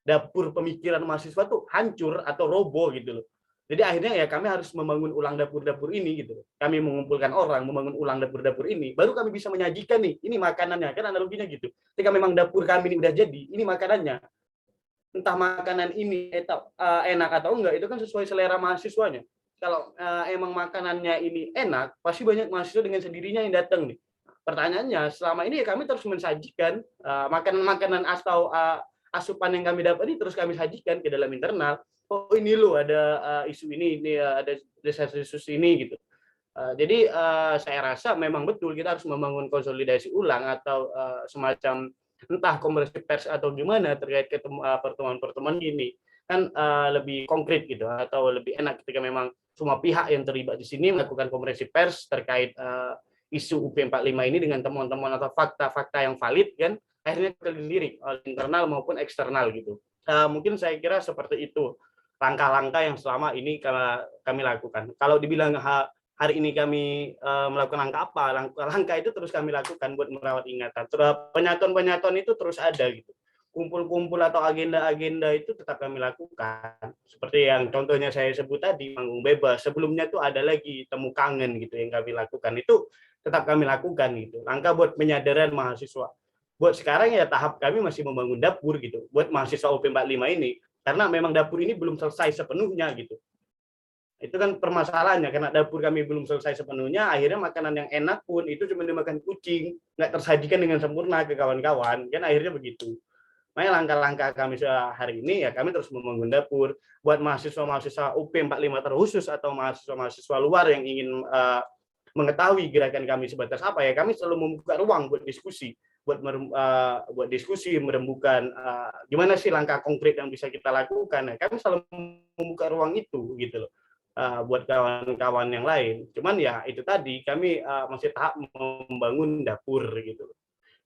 dapur pemikiran mahasiswa tuh hancur atau roboh gitu loh. Jadi akhirnya ya kami harus membangun ulang dapur-dapur ini gitu. Kami mengumpulkan orang, membangun ulang dapur-dapur ini, baru kami bisa menyajikan nih, ini makanannya, kan analoginya gitu. Ketika memang dapur kami ini udah jadi, ini makanannya. Entah makanan ini enak atau enggak, itu kan sesuai selera mahasiswanya. Kalau emang makanannya ini enak, pasti banyak mahasiswa dengan sendirinya yang datang nih. Pertanyaannya, selama ini ya kami terus mensajikan makanan-makanan atau asupan yang kami dapat ini terus kami sajikan ke dalam internal. Oh ini loh ada isu ini ada desas-desus ini gitu. Jadi saya rasa memang betul kita harus membangun konsolidasi ulang atau semacam entah konferensi pers atau gimana terkait pertemuan-pertemuan ini kan lebih konkret gitu, atau lebih enak ketika memang semua pihak yang terlibat di sini melakukan konferensi pers terkait isu UP 45 ini dengan temuan-temuan atau fakta-fakta yang valid kan, akhirnya dilirik oleh internal maupun eksternal gitu. Mungkin saya kira seperti itu langkah-langkah yang selama ini kami lakukan. Kalau dibilang hari ini kami melakukan langkah apa, langkah itu terus kami lakukan buat merawat ingatan. Penyatuan-penyatuan itu terus ada gitu. Kumpul-kumpul atau agenda-agenda itu tetap kami lakukan. Seperti yang contohnya saya sebut tadi, manggung bebas. Sebelumnya tuh ada lagi temu kangen gitu yang kami lakukan. Itu tetap kami lakukan gitu. Langkah buat penyadaran mahasiswa. Buat sekarang ya tahap kami masih membangun dapur gitu. Buat mahasiswa UP 45 ini. Karena memang dapur ini belum selesai sepenuhnya gitu. Itu kan permasalahannya, karena dapur kami belum selesai sepenuhnya, akhirnya makanan yang enak pun itu cuma dimakan kucing, nggak tersajikan dengan sempurna ke kawan-kawan, kan akhirnya begitu. Makanya langkah-langkah kami hari ini ya kami terus membangun dapur buat mahasiswa-mahasiswa UP 45 terkhusus atau mahasiswa-mahasiswa luar yang ingin mengetahui gerakan kami sebatas apa ya, kami selalu membuka ruang buat diskusi, buat diskusi merembukan gimana sih langkah konkret yang bisa kita lakukan. Ya, kami selalu membuka ruang itu gitu loh. Buat kawan-kawan yang lain. Cuman ya itu tadi kami masih tahap membangun dapur gitu.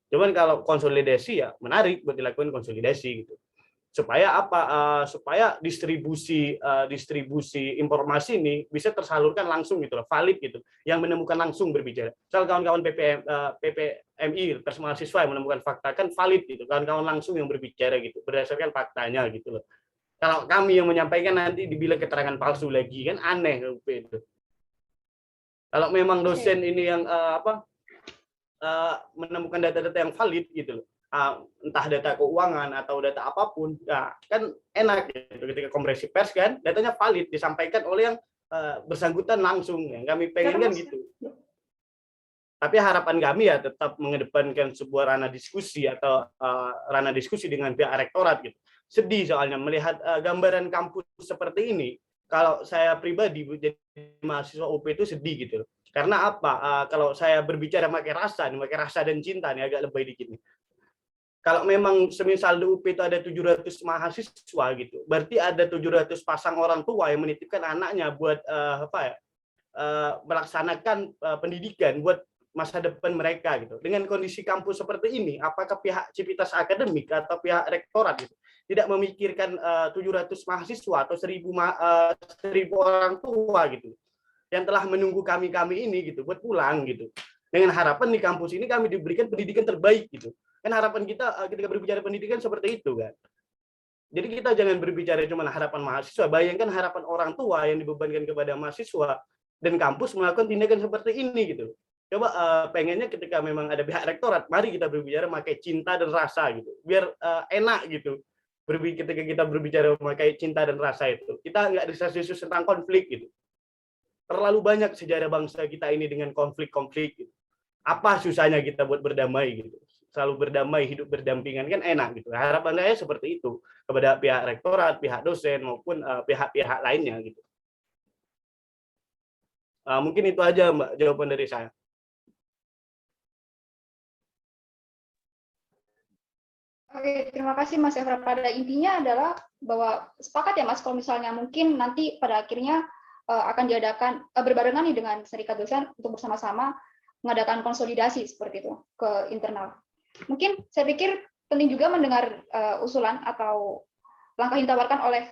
Cuman kalau konsolidasi ya menarik buat dilakukan konsolidasi gitu. Supaya apa? Supaya distribusi informasi ini bisa tersalurkan langsung gitu loh, valid gitu. Yang menemukan langsung berbicara. Misal kawan-kawan PPMI, pers mahasiswa yang menemukan fakta kan valid gitu. Kawan-kawan langsung yang berbicara gitu berdasarkan faktanya gitu loh. Kalau kami yang menyampaikan nanti dibilang keterangan palsu lagi kan aneh itu. Kalau memang dosen ini yang menemukan data-data yang valid gitu loh, entah data keuangan atau data apapun, ya kan enak gitu. Ketika konferensi pers kan datanya valid disampaikan oleh yang bersangkutan langsung. Yang kami pengen kan gitu. Tapi harapan kami ya tetap mengedepankan sebuah ranah diskusi atau ranah diskusi dengan pihak rektorat gitu. Sedih soalnya melihat gambaran kampus seperti ini. Kalau saya pribadi jadi mahasiswa UP itu sedih gitu. Karena apa? Kalau saya berbicara pakai rasa dan cinta nih agak lebay dikit nih. Kalau memang semisal di UP itu ada 700 mahasiswa gitu, berarti ada 700 pasang orang tua yang menitipkan anaknya buat melaksanakan pendidikan buat masa depan mereka gitu. Dengan kondisi kampus seperti ini, apakah pihak Civitas Akademik atau pihak rektorat gitu tidak memikirkan 700 mahasiswa atau 1.000 orang tua gitu yang telah menunggu kami ini gitu buat pulang gitu. Dengan harapan di kampus ini kami diberikan pendidikan terbaik gitu. Kan harapan kita ketika berbicara pendidikan seperti itu kan. Jadi kita jangan berbicara cuma harapan mahasiswa, bayangkan harapan orang tua yang dibebankan kepada mahasiswa dan kampus melakukan tindakan seperti ini gitu. Coba pengennya ketika memang ada pihak rektorat, mari kita berbicara pakai cinta dan rasa gitu. Biar enak gitu. Ketika kita berbicara memakai cinta dan rasa itu, kita nggak disasusus tentang konflik gitu. Terlalu banyak sejarah bangsa kita ini dengan konflik-konflik gitu. Apa susahnya kita buat berdamai gitu. Selalu berdamai, hidup berdampingan kan enak gitu. Harapan saya seperti itu kepada pihak rektorat, pihak dosen maupun pihak-pihak lainnya gitu. Mungkin itu aja Mbak jawaban dari saya. Oke, terima kasih Mas Efra. Pada intinya adalah bahwa sepakat ya Mas, kalau misalnya mungkin nanti pada akhirnya akan diadakan berbarengan nih dengan serikat dosen untuk bersama-sama mengadakan konsolidasi seperti itu ke internal. Mungkin saya pikir penting juga mendengar usulan atau langkah yang ditawarkan oleh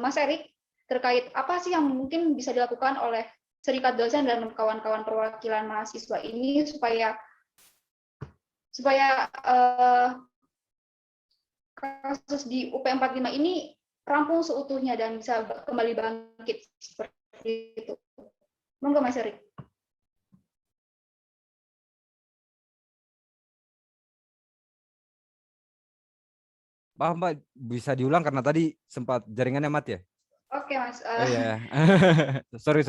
Mas Erik terkait apa sih yang mungkin bisa dilakukan oleh serikat dosen dan kawan-kawan perwakilan mahasiswa ini supaya kasus di UP 45 ini rampung seutuhnya dan bisa kembali bangkit seperti itu. Monggo Mas Erik. Mbak, bisa diulang karena tadi sempat jaringannya mati ya? Oke Mas. Iya. Sorry.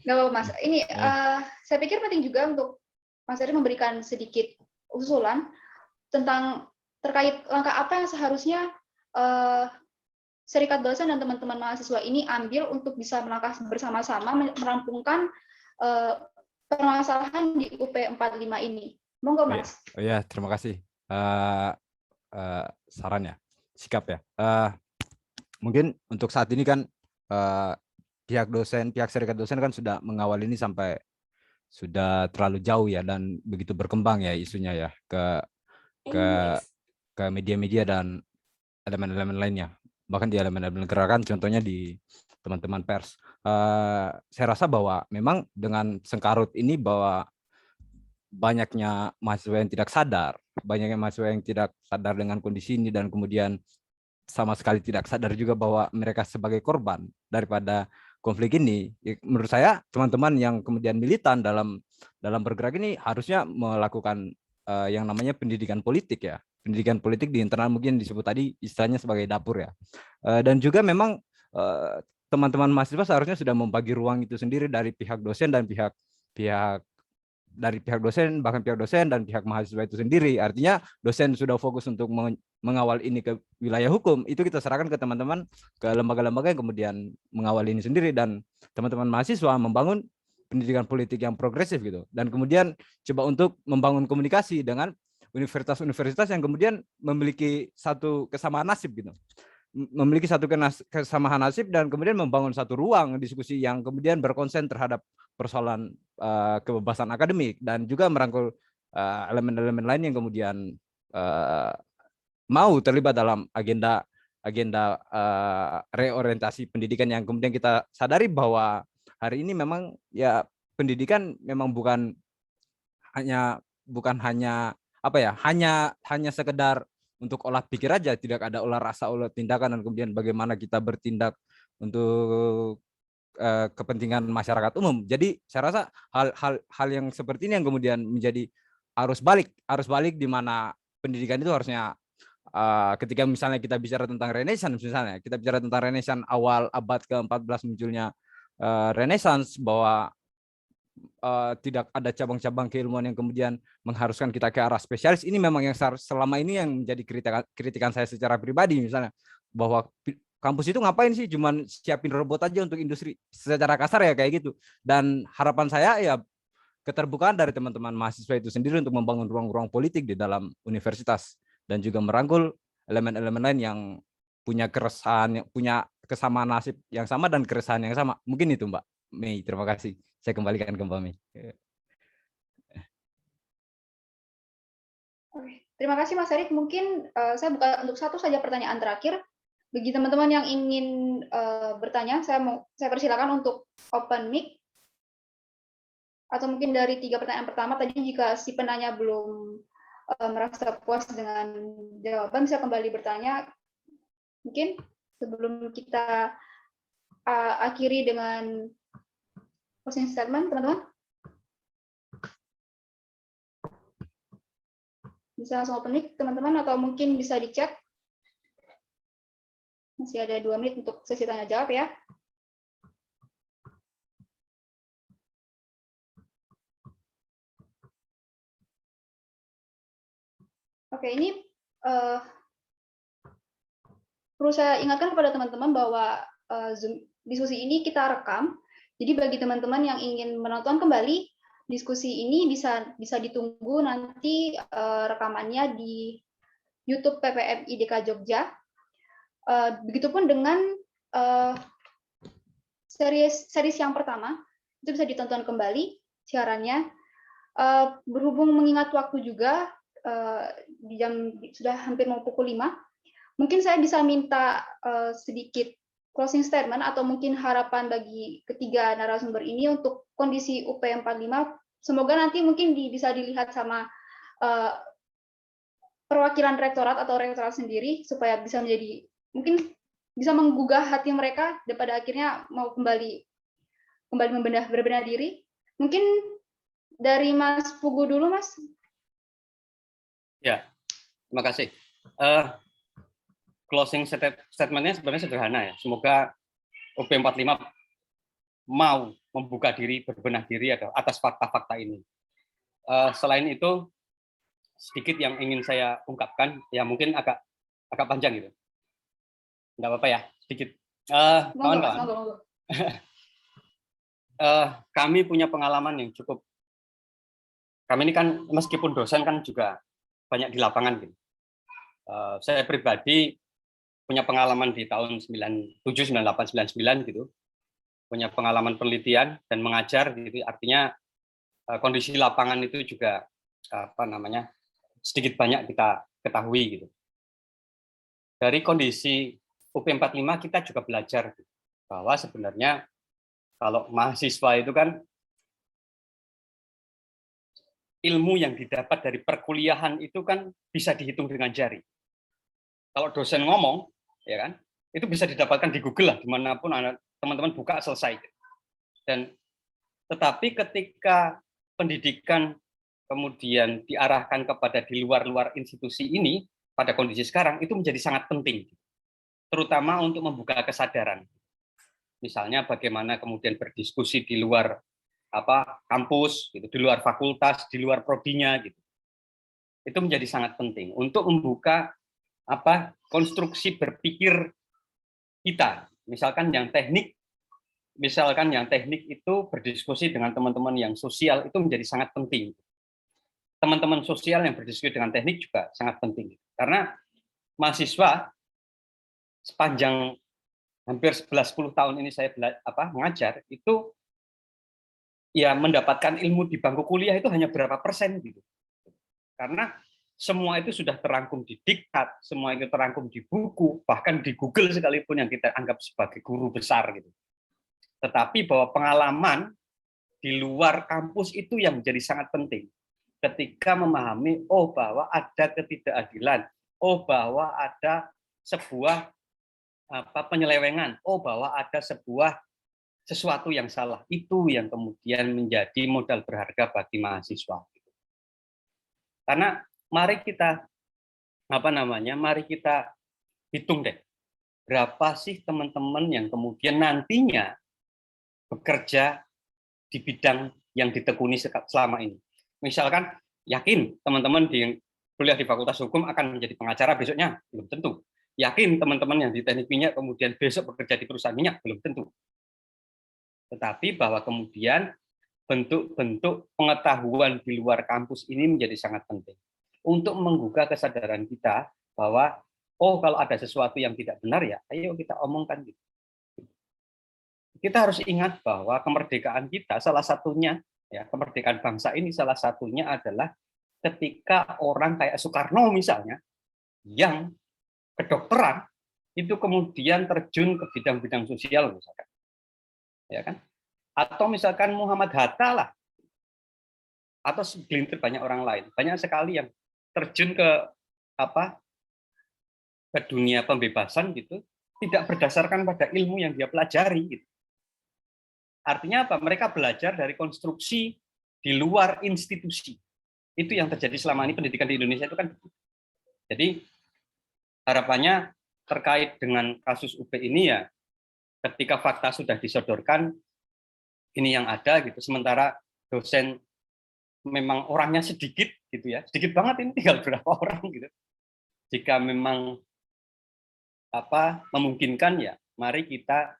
Nggak apa-apa Mas. Ini saya pikir penting juga untuk Mas Erik memberikan sedikit usulan tentang terkait langkah apa yang seharusnya serikat dosen dan teman-teman mahasiswa ini ambil untuk bisa melangkah bersama-sama merampungkan permasalahan di UP 45 ini. Monggo Mas. Oh ya, terima kasih sarannya, sikap ya. Mungkin untuk saat ini kan pihak serikat dosen kan sudah mengawal ini sampai sudah terlalu jauh ya dan begitu berkembang ya isunya ya ke media-media dan elemen-elemen lainnya, bahkan di elemen-elemen gerakan, contohnya di teman-teman pers. Saya rasa bahwa memang dengan sengkarut ini bahwa banyaknya mahasiswa yang tidak sadar, banyaknya mahasiswa yang tidak sadar dengan kondisi ini dan kemudian sama sekali tidak sadar juga bahwa mereka sebagai korban daripada konflik ini. Menurut saya teman-teman yang kemudian militan dalam bergerak ini harusnya melakukan yang namanya pendidikan politik ya. Pendidikan politik di internal mungkin disebut tadi istilahnya sebagai dapur ya. Dan juga memang teman-teman mahasiswa seharusnya sudah membagi ruang itu sendiri dari pihak dosen dan pihak dosen, bahkan pihak dosen dan pihak mahasiswa itu sendiri. Artinya dosen sudah fokus untuk mengawal ini ke wilayah hukum, itu kita serahkan ke teman-teman, ke lembaga-lembaga yang kemudian mengawal ini sendiri, dan teman-teman mahasiswa membangun pendidikan politik yang progresif gitu. Dan kemudian coba untuk membangun komunikasi dengan universitas-universitas yang kemudian memiliki satu kesamaan nasib gitu. Memiliki satu kesamaan nasib dan kemudian membangun satu ruang diskusi yang kemudian berkonsen terhadap persoalan kebebasan akademik dan juga merangkul elemen-elemen lain yang kemudian mau terlibat dalam agenda reorientasi pendidikan yang kemudian kita sadari bahwa hari ini memang ya pendidikan memang bukan hanya apa ya, hanya sekedar untuk olah pikir aja, tidak ada olah rasa, olah tindakan, dan kemudian bagaimana kita bertindak untuk kepentingan masyarakat umum. Jadi saya rasa hal yang seperti ini yang kemudian menjadi arus balik di mana pendidikan itu harusnya ketika misalnya kita bicara tentang Renaissance, misalnya kita bicara tentang Renaissance awal abad ke-14 munculnya Renaissance, bahwa tidak ada cabang-cabang keilmuan yang kemudian mengharuskan kita ke arah spesialis. Ini memang yang selama ini yang menjadi kritikan saya secara pribadi, misalnya bahwa kampus itu ngapain sih cuman siapin robot aja untuk industri, secara kasar ya kayak gitu. Dan harapan saya ya keterbukaan dari teman-teman mahasiswa itu sendiri untuk membangun ruang-ruang politik di dalam universitas dan juga merangkul elemen-elemen lain yang punya keresahan, punya kesamaan nasib yang sama dan keresahan yang sama. Mungkin itu Mbak Mei. Terima kasih. Saya kembalikan ke Mbak Mei. Oke, terima kasih Mas Erik. Mungkin saya buka untuk satu saja pertanyaan terakhir. Bagi teman-teman yang ingin bertanya, saya persilakan untuk open mic. Atau mungkin dari 3 pertanyaan pertama tadi, jika si penanya belum merasa puas dengan jawaban, bisa kembali bertanya. Mungkin sebelum kita akhiri dengan closing statement, teman-teman. Bisa langsung open mic, teman-teman, atau mungkin bisa di chat. Masih ada 2 menit untuk sesi tanya jawab ya. Oke, ini perlu saya ingatkan kepada teman-teman bahwa Zoom diskusi ini kita rekam. Jadi bagi teman-teman yang ingin menonton kembali diskusi ini bisa ditunggu nanti rekamannya di YouTube PPM IDK Jogja. Begitupun dengan series yang pertama, itu bisa ditonton kembali siarannya. Berhubung mengingat waktu juga, di jam sudah hampir mau pukul 5, mungkin saya bisa minta sedikit closing statement atau mungkin harapan bagi ketiga narasumber ini untuk kondisi UP 45. Semoga nanti mungkin bisa dilihat sama perwakilan rektorat atau rektorat sendiri, supaya bisa menjadi, mungkin bisa menggugah hati mereka dan pada akhirnya mau kembali berbenah diri. Mungkin dari Mas Pugu dulu, Mas. Ya, terima kasih. Closing statement-nya sebenarnya sederhana ya. Semoga UP 45 mau membuka diri, berbenah diri atas fakta-fakta ini. Selain itu, sedikit yang ingin saya ungkapkan, ya mungkin agak panjang gitu. Nggak apa-apa ya, sedikit. Kawan-kawan, kami punya pengalaman yang cukup. Kami ini kan meskipun dosen kan juga banyak di lapangan gitu. Saya pribadi punya pengalaman di tahun 97, 98, 99 gitu. Punya pengalaman penelitian dan mengajar gitu. Artinya kondisi lapangan itu juga sedikit banyak kita ketahui gitu. Dari kondisi UP 45 kita juga belajar bahwa sebenarnya kalau mahasiswa itu kan ilmu yang didapat dari perkuliahan itu kan bisa dihitung dengan jari. Kalau dosen ngomong, ya kan, itu bisa didapatkan di Google lah, dimanapun teman-teman buka selesai. Dan tetapi ketika pendidikan kemudian diarahkan kepada di luar institusi ini, pada kondisi sekarang itu menjadi sangat penting, terutama untuk membuka kesadaran. Misalnya bagaimana kemudian berdiskusi di luar kampus, gitu, di luar fakultas, di luar prodinya, gitu. Itu menjadi sangat penting untuk membuka konstruksi berpikir kita. Misalkan yang teknik itu berdiskusi dengan teman-teman yang sosial itu menjadi sangat penting. Teman-teman sosial yang berdiskusi dengan teknik juga sangat penting. Karena mahasiswa sepanjang hampir 11-10 tahun ini saya mengajar, itu ya mendapatkan ilmu di bangku kuliah itu hanya berapa persen gitu. Karena semua itu sudah terangkum di diktat, semua itu terangkum di buku, bahkan di Google sekalipun yang kita anggap sebagai guru besar gitu. Tetapi bahwa pengalaman di luar kampus itu yang menjadi sangat penting. Ketika memahami, bahwa ada ketidakadilan, bahwa ada sebuah penyelewengan, bahwa ada sesuatu yang salah, itu yang kemudian menjadi modal berharga bagi mahasiswa. Karena mari kita hitung deh, berapa sih teman-teman yang kemudian nantinya bekerja di bidang yang ditekuni selama ini. Misalkan yakin teman-teman di kuliah di Fakultas Hukum akan menjadi pengacara besoknya, belum tentu. Yakin teman-teman yang di teknik minyak kemudian besok bekerja di perusahaan minyak, belum tentu. Tetapi bahwa kemudian bentuk-bentuk pengetahuan di luar kampus ini menjadi sangat penting untuk menggugah kesadaran kita bahwa kalau ada sesuatu yang tidak benar ya ayo kita omongkan gitu. Kita harus ingat bahwa kemerdekaan kita salah satunya ya, kemerdekaan bangsa ini salah satunya adalah ketika orang kayak Soekarno misalnya yang kedokteran itu kemudian terjun ke bidang-bidang sosial misalkan. Ya kan? Atau misalkan Muhammad Hatta lah, atau segelintir banyak orang lain, banyak sekali yang terjun ke dunia pembebasan gitu, tidak berdasarkan pada ilmu yang dia pelajari. Gitu. Artinya apa? Mereka belajar dari konstruksi di luar institusi. Itu yang terjadi selama ini pendidikan di Indonesia itu kan. Jadi harapannya terkait dengan kasus UP ini ya, ketika fakta sudah disodorkan, ini yang ada gitu. Sementara dosen memang orangnya sedikit gitu ya, sedikit banget ini tinggal berapa orang gitu. Jika memang memungkinkan ya, mari kita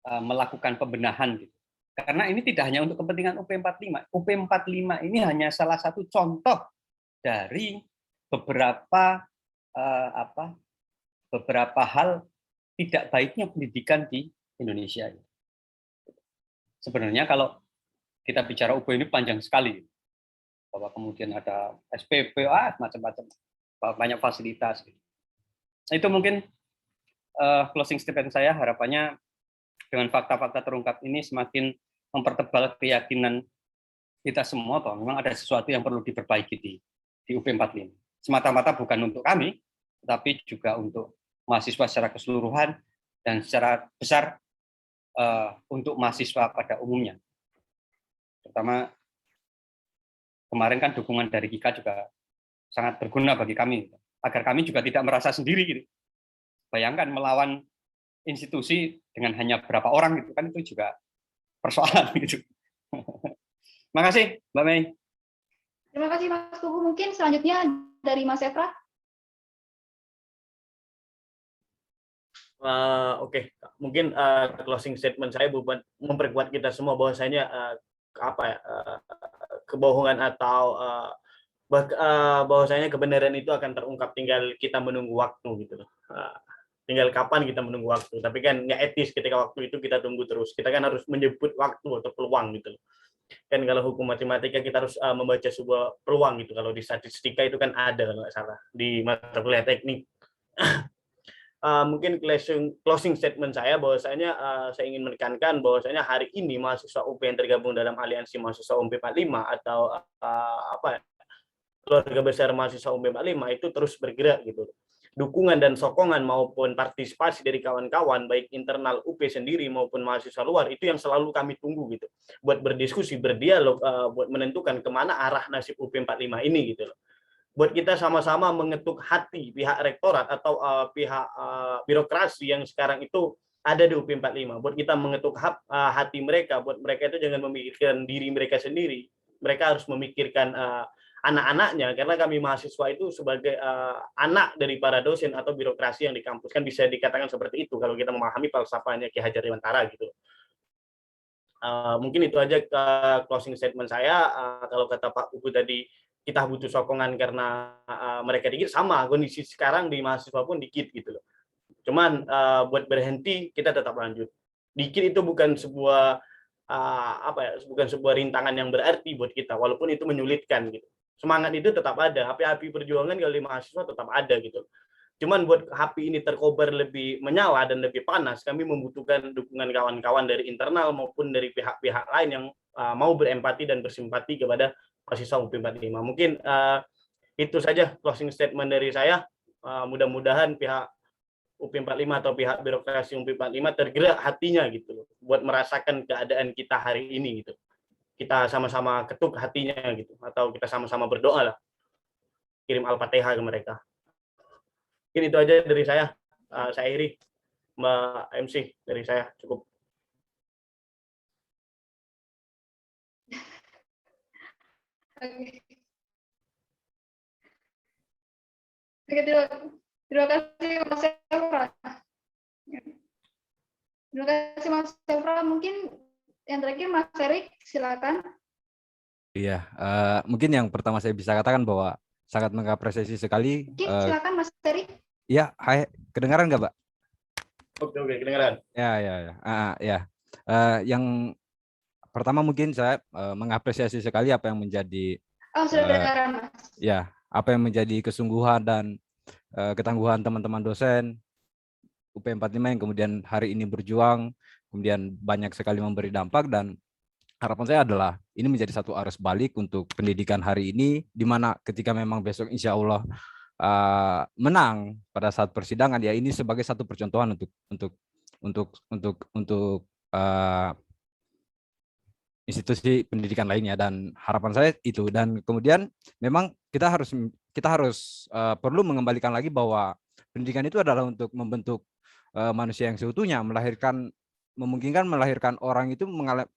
melakukan pembenahan gitu. Karena ini tidak hanya untuk kepentingan UP 45. UP 45 ini hanya salah satu contoh dari beberapa hal tidak baiknya pendidikan di Indonesia. Sebenarnya kalau kita bicara UP ini panjang sekali, bahwa kemudian ada SPP, macam-macam, banyak fasilitas. Itu mungkin closing statement saya, harapannya dengan fakta-fakta terungkap ini semakin mempertebal keyakinan kita semua bahwa memang ada sesuatu yang perlu diperbaiki di UP 45. Semata-mata bukan untuk kami, tetapi juga untuk mahasiswa secara keseluruhan dan secara besar untuk mahasiswa pada umumnya. Terutama kemarin kan dukungan dari Kika juga sangat berguna bagi kami, agar kami juga tidak merasa sendiri. Gitu. Bayangkan melawan institusi dengan hanya berapa orang gitu kan, itu juga persoalan gitu. Makasih Mbak Mei. Terima kasih Mas Kubu. Mungkin selanjutnya dari Mas Efra. Oke. Mungkin closing statement saya buat memperkuat kita semua bahwasanya kebohongan atau bahwasanya kebenaran itu akan terungkap, tinggal kita menunggu waktu gitu loh. Tinggal kapan kita menunggu waktu, tapi kan nggak etis ketika waktu itu kita tunggu terus. Kita kan harus menyebut waktu atau peluang gitu loh. Kan kalau hukum matematika kita harus membaca sebuah peluang gitu. Kalau di statistika itu kan ada kalau nggak salah di mata kuliah teknik. Mungkin closing statement saya bahwasanya saya ingin menekankan bahwasanya hari ini mahasiswa UP yang tergabung dalam aliansi mahasiswa UMP 45 atau keluarga besar mahasiswa UMP 45 itu terus bergerak gitu. Dukungan dan sokongan maupun partisipasi dari kawan-kawan baik internal UP sendiri maupun mahasiswa luar itu yang selalu kami tunggu gitu. Buat berdiskusi, berdialog, buat menentukan kemana arah nasib UP 45 ini gitu loh. Buat kita sama-sama mengetuk hati pihak rektorat atau pihak birokrasi yang sekarang itu ada di UP 45. Buat kita mengetuk hati mereka, buat mereka itu jangan memikirkan diri mereka sendiri. Mereka harus memikirkan anak-anaknya, karena kami mahasiswa itu sebagai anak dari para dosen atau birokrasi yang di kampus, kan bisa dikatakan seperti itu kalau kita memahami falsafahnya Ki Hajar Dewantara gitu. Mungkin itu aja closing statement saya. Kalau kata Pak Pugu tadi, kita butuh sokongan karena mereka dikit, sama kondisi sekarang di mahasiswa pun dikit gitu loh. Cuman buat berhenti kita tetap lanjut. Dikit itu bukan sebuah bukan sebuah rintangan yang berarti buat kita, walaupun itu menyulitkan gitu. Semangat itu tetap ada, api-api perjuangan kalau di mahasiswa tetap ada gitu. Cuman buat api ini terkobar lebih menyala dan lebih panas, kami membutuhkan dukungan kawan-kawan dari internal maupun dari pihak-pihak lain yang mau berempati dan bersimpati kepada mahasiswa UP 45. Mungkin itu saja closing statement dari saya. Mudah-mudahan pihak UP 45 atau pihak birokrasi UP 45 tergerak hatinya gitu buat merasakan keadaan kita hari ini gitu. Kita sama-sama ketuk hatinya gitu, atau kita sama-sama berdoa lah. Kirim Al-Fatihah ke mereka. Mungkin itu aja dari saya. Saya akhiri, Mbak MC, dari saya cukup. Oke, terima kasih Mas Efra. Terima kasih Mas Efra. Mungkin yang terakhir Mas Erik, silakan. Iya, mungkin yang pertama saya bisa katakan bahwa sangat mengapresiasi sekali. Silakan Mas Erik. Ya, hai, kedengaran nggak, Mbak? Oke, kedengaran. Ya. Yang pertama mungkin saya mengapresiasi sekali apa yang menjadi sudah kedengaran, Mas. Ya, apa yang menjadi kesungguhan dan ketangguhan teman-teman dosen UP 45 yang kemudian hari ini berjuang, kemudian banyak sekali memberi dampak, dan harapan saya adalah ini menjadi satu arus balik untuk pendidikan hari ini, di mana ketika memang besok insya Allah menang pada saat persidangan, ya ini sebagai satu percontohan untuk institusi pendidikan lainnya, dan harapan saya itu. Dan kemudian memang kita harus perlu mengembalikan lagi bahwa pendidikan itu adalah untuk membentuk manusia yang seutuhnya, memungkinkan melahirkan orang itu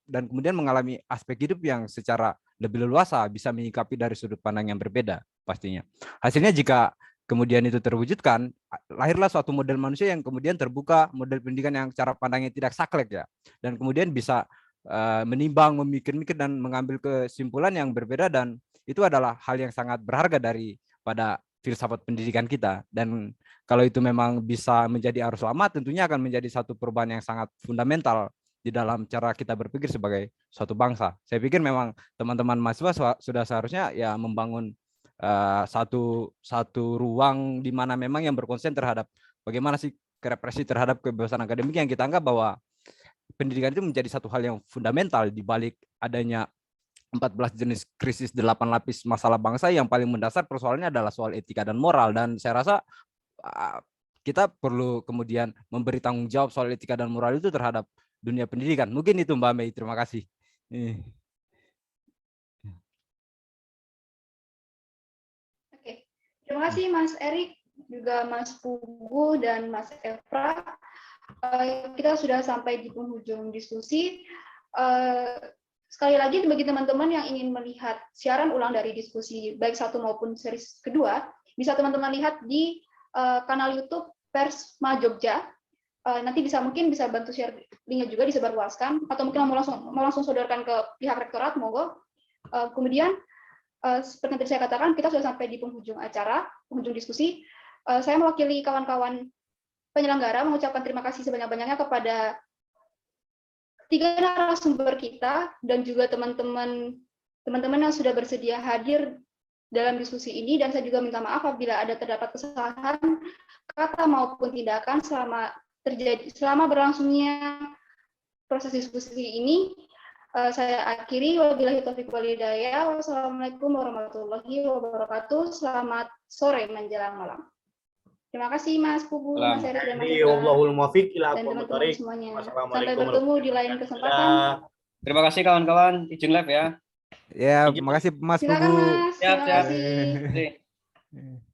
dan kemudian mengalami aspek hidup yang secara lebih leluasa, bisa menyikapi dari sudut pandang yang berbeda pastinya. Hasilnya jika kemudian itu terwujudkan, lahirlah suatu model manusia yang kemudian terbuka, model pendidikan yang cara pandangnya tidak saklek ya, dan kemudian bisa menimbang, memikir-mikir dan mengambil kesimpulan yang berbeda, dan itu adalah hal yang sangat berharga daripada filsafat pendidikan kita. Dan kalau itu memang bisa menjadi arus lama, tentunya akan menjadi satu perubahan yang sangat fundamental di dalam cara kita berpikir sebagai suatu bangsa. Saya pikir memang teman-teman mahasiswa sudah seharusnya ya membangun satu ruang di mana memang yang berkonsen terhadap bagaimana sih represi terhadap kebebasan akademik, yang kita anggap bahwa pendidikan itu menjadi satu hal yang fundamental di balik adanya 14 jenis krisis 8 lapis masalah bangsa. Yang paling mendasar persoalannya adalah soal etika dan moral, dan saya rasa kita perlu kemudian memberi tanggung jawab soal etika dan moral itu terhadap dunia pendidikan. Mungkin itu Mbak Mei, terima kasih. Oke, terima kasih Mas Erik, juga Mas Pugu dan Mas Efra. Kita sudah sampai di penghujung diskusi. Sekali lagi bagi teman-teman yang ingin melihat siaran ulang dari diskusi baik satu maupun seri kedua, bisa teman-teman lihat di kanal YouTube Persma Jogja. Nanti mungkin bisa bantu share linknya juga, disebarluaskan, atau mungkin mau langsung sodorkan ke pihak rektorat, monggo. Kemudian seperti yang tadi saya katakan, kita sudah sampai di penghujung acara, penghujung diskusi. Saya mewakili kawan-kawan penyelenggara mengucapkan terima kasih sebanyak-banyaknya kepada ketiga narasumber kita dan juga teman-teman yang sudah bersedia hadir dalam diskusi ini, dan saya juga minta maaf apabila ada terdapat kesalahan kata maupun tindakan selama berlangsungnya proses diskusi ini. Saya akhiri, wabillahi taufiq wal hidayah. Wassalamualaikum warahmatullahi wabarakatuh. Selamat sore menjelang malam. Terima kasih Mas Pugu, Mas Eri, dan Mas Eka, Wallahul muwaffiq ila dan aqwamit teman-teman thoriq. semuanya. Sampai Wassalamualaikum bertemu di lain kesempatan. Terima kasih kawan-kawan, izin live ya. Ya, makasih Mas Silakan Pugu. Mas, Siap, terima siap. kasih. Terima kasih.